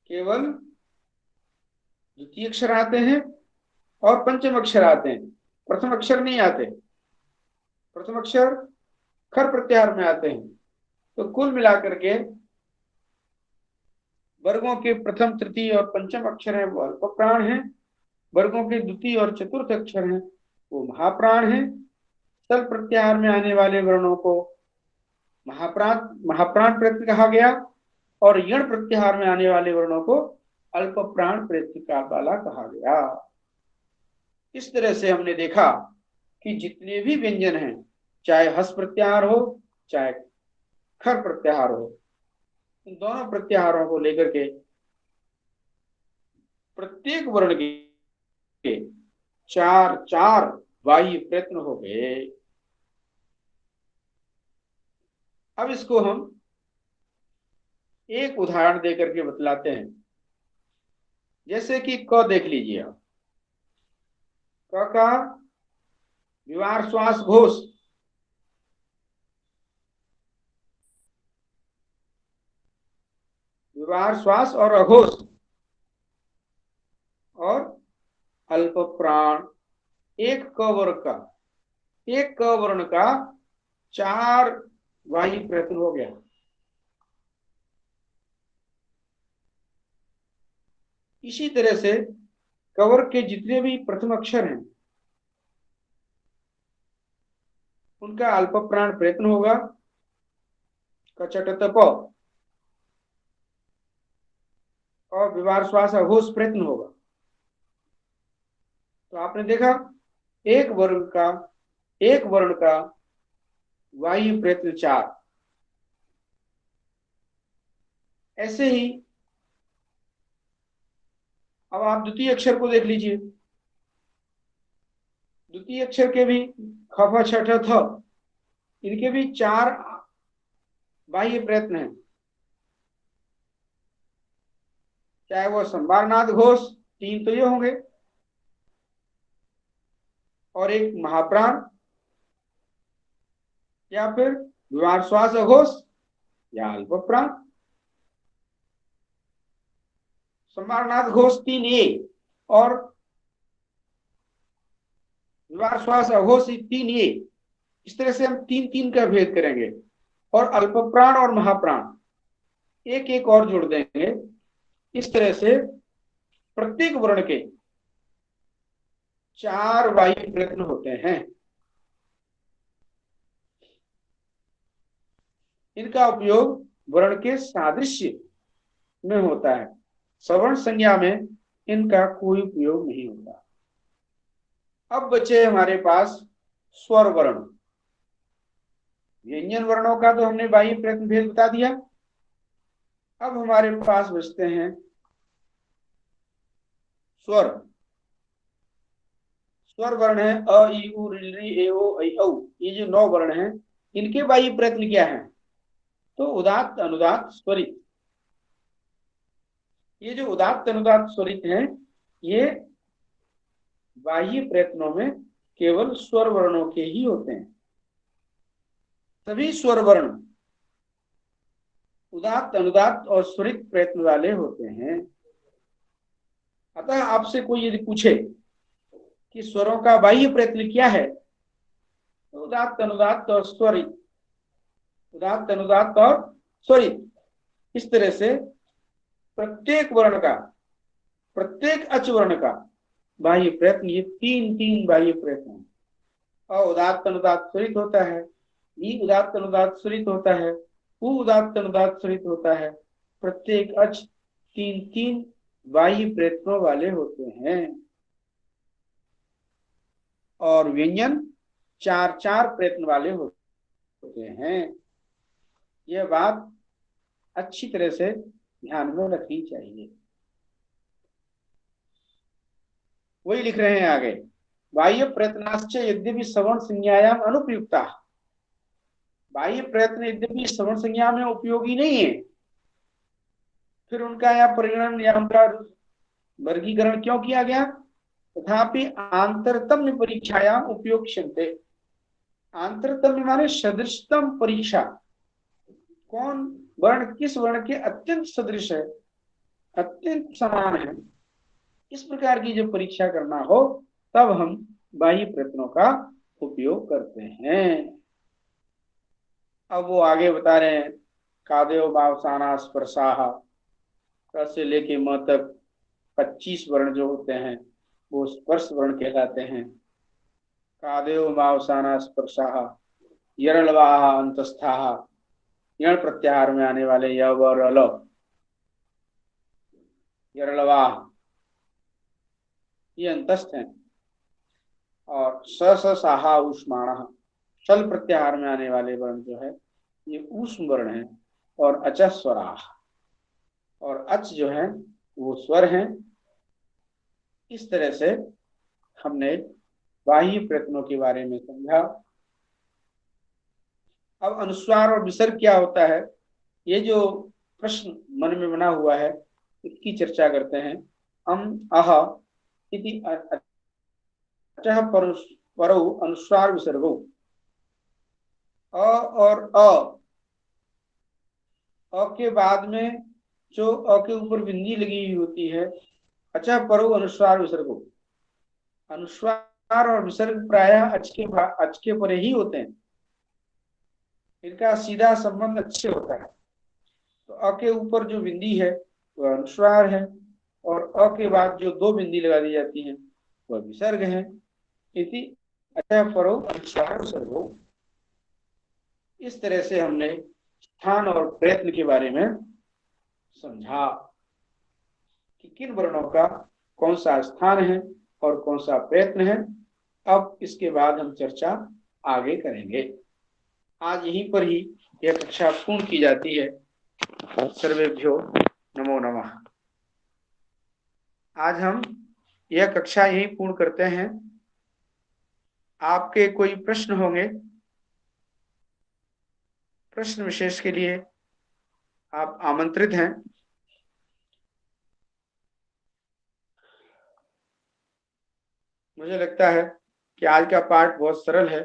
केवल द्वितीय अक्षर आते हैं और पंचम अक्षर आते हैं, प्रथम अक्षर नहीं आते। प्रथम अक्षर खर प्रत्याहार में आते हैं। तो कुल मिलाकर के वर्गों के प्रथम, तृतीय और पंचम अक्षर हैं वो अल्प प्राण हैं। वर्गों के द्वितीय और चतुर्थ अक्षर हैं वो महाप्राण हैं। सल प्रत्याहार में आने वाले वर्णों को महाप्राण प्रयत्न कहा गया और यण प्रत्याहार में आने वाले वर्णों को अल्प प्राण प्रयत्न वाला कहा गया। इस तरह से हमने देखा कि जितने भी व्यंजन हैं, चाहे हस प्रत्याहार हो चाहे खर प्रत्याहार हो, इन दोनों प्रत्याहारों को लेकर के प्रत्येक वर्ण के 4 बाह्य प्रयत्न हो गए। अब इसको हम एक उदाहरण देकर के बतलाते हैं। जैसे कि क देख लीजिए आप, क का विवार श्वास घोष, विवार श्वास और अघोष और अल्प प्राण। एक क वर्ण का 4 वायु प्रयत्न हो गया। इसी तरह से कवर के जितने भी प्रथम अक्षर हैं उनका अल्प प्राण प्रयत्न होगा, कचट प, और विवार श्वास अघोष प्रयत्न होगा। तो आपने देखा एक वर्ण का वायु प्रयत्न 4। ऐसे ही अब आप द्वितीय अक्षर को देख लीजिए। द्वितीय अक्षर के भी ख फ छ ठ थ, इनके भी 4 बाह्य प्रयत्न हैं, चाहे वो संवारनाद घोष 3 तो ये होंगे, और एक महाप्राण, या फिर विवार श्वास अघोष या अल्प प्राण। संवारनाद घोष 3A और विवार श्वास अघोष 3A। इस तरह से हम 3-3 का भेद करेंगे, और अल्प प्राण और महाप्राण एक एक और जोड़ देंगे। इस तरह से प्रत्येक वर्ण के 4 वायु प्रयत्न होते हैं। इनका उपयोग वर्ण के सादृश्य में होता है, सवर्ण संज्ञा में इनका कोई उपयोग नहीं होता। अब बचे हमारे पास स्वर वर्ण। व्यंजन वर्णों का तो हमने बाह्य प्रयत्न भेद बता दिया। अब हमारे पास बचते हैं स्वर। स्वर वर्ण है अ, ई, उ, ऋ, ए, ओ, ऐ, औ। ये जो 9 वर्ण हैं, इनके बाह्य प्रयत्न क्या है? तो उदात्त, अनुदात्त, स्वरित। ये जो उदात्त, अनुदात्त, स्वरित हैं, ये बाह्य प्रयत्नों में केवल स्वर वर्णों के ही होते हैं। सभी स्वर वर्ण उदात्त, अनुदात्त और स्वरित प्रयत्न वाले होते हैं। अतः आपसे कोई यदि पूछे कि स्वरों का बाह्य प्रयत्न क्या है, तो उदात्त, अनुदात्त और स्वरित, उदात्त, अनुदात्त और स्वरित। इस तरह से प्रत्येक वर्ण का, प्रत्येक अच वर्ण का बाह्य प्रयत्न, ये 3-3 बाह्य प्रयत्न है। उदात्त, अनुदात्त, स्वरित होता है, ई उदात्त, अनुदात्त, स्वरित होता है, उ उदात्त, अनुदात्त, स्वरित होता है। प्रत्येक अच 3-3 बाह्य प्रयत्नों वाले होते हैं, और व्यंजन 4-4 प्रयत्न वाले होते हैं। यह बात अच्छी तरह से ध्यान में रखनी चाहिए। वही लिख रहे हैं आगे, बाह्य प्रयत्नाश्च यद्यपि सवर्ण संज्ञायाम अनुप्रयुक्ता। बाह्य प्रयत्न यद्यपि सवर्ण संज्ञा में उपयोगी नहीं है, फिर उनका यहाँ परिगणन या उनका वर्गीकरण क्यों किया गया? तथापि आंतरतम्य परीक्षायाम उपयोक्ष्यन्ते। आंतरतम्य माने सदृशतम परीक्षा, कौन वर्ण किस वर्ण के अत्यंत सदृश है, अत्यंत समान है, इस प्रकार की जब परीक्षा करना हो तब हम बाह्य प्रयत्नों का उपयोग करते हैं। अब वो आगे बता रहे हैं, कादेव भावसाना स्पर्शाहा, क से लेके म तक 25 वर्ण जो होते हैं वो स्पर्श वर्ण कहलाते हैं। कादेव भावसाना स्पर्शाहा, यरलवाहा अंतस्थाहा, यण प्रत्याहार में आने वाले य व र ल, यरलवाह ये अंतस्थ हैं। और स स साहा ऊष्माण, शल प्रत्याहार में आने वाले वर्ण जो है ये ऊष्म वर्ण है। और अच स्वराह, और अच जो है वो स्वर हैं। इस तरह से हमने बाह्य प्रयत्नों के बारे में समझा। अब अनुस्वार और विसर्ग क्या होता है, ये जो प्रश्न मन में बना हुआ है इसकी चर्चा करते हैं। अम, अह इति अचः परौ अनुस्वार विसर्गो। अ और अ के बाद में जो अ के ऊपर बिंदी लगी हुई होती है, अचः परौ अनुस्वार विसर्गो। अनुस्वार और विसर्ग प्रायः अच के परे ही होते हैं, इनका सीधा संबंध अच्छे होता है। तो अ के ऊपर जो बिंदी है वह अनुस्वार है, और अ के बाद जो दो बिंदी लगा दी जाती हैं वह विसर्ग है। इति अतः परो अनुस्वार विसर्गो। इस तरह से हमने स्थान और प्रयत्न के बारे में समझा कि किन वर्णों का कौन सा स्थान है और कौन सा प्रयत्न है। अब इसके बाद हम चर्चा आगे करेंगे। आज यहीं पर ही यह कक्षा पूर्ण की जाती है। सर्वेभ्यो नमो नमः। आज हम यह कक्षा यहीं पूर्ण करते हैं। आपके कोई प्रश्न होंगे? प्रश्न विशेष के लिए आप आमंत्रित हैं। मुझे लगता है कि आज का पाठ बहुत सरल है,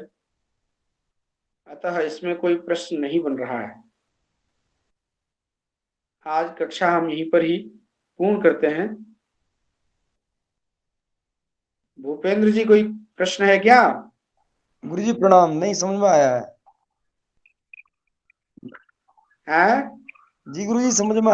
अतः इसमें कोई प्रश्न नहीं बन रहा है। आज कक्षा हम यहीं पर ही पूर्ण करते हैं। भूपेंद्र जी, कोई प्रश्न है क्या?
गुरु जी प्रणाम। नहीं समझ में आया है
है?
जी गुरु जी, समझ में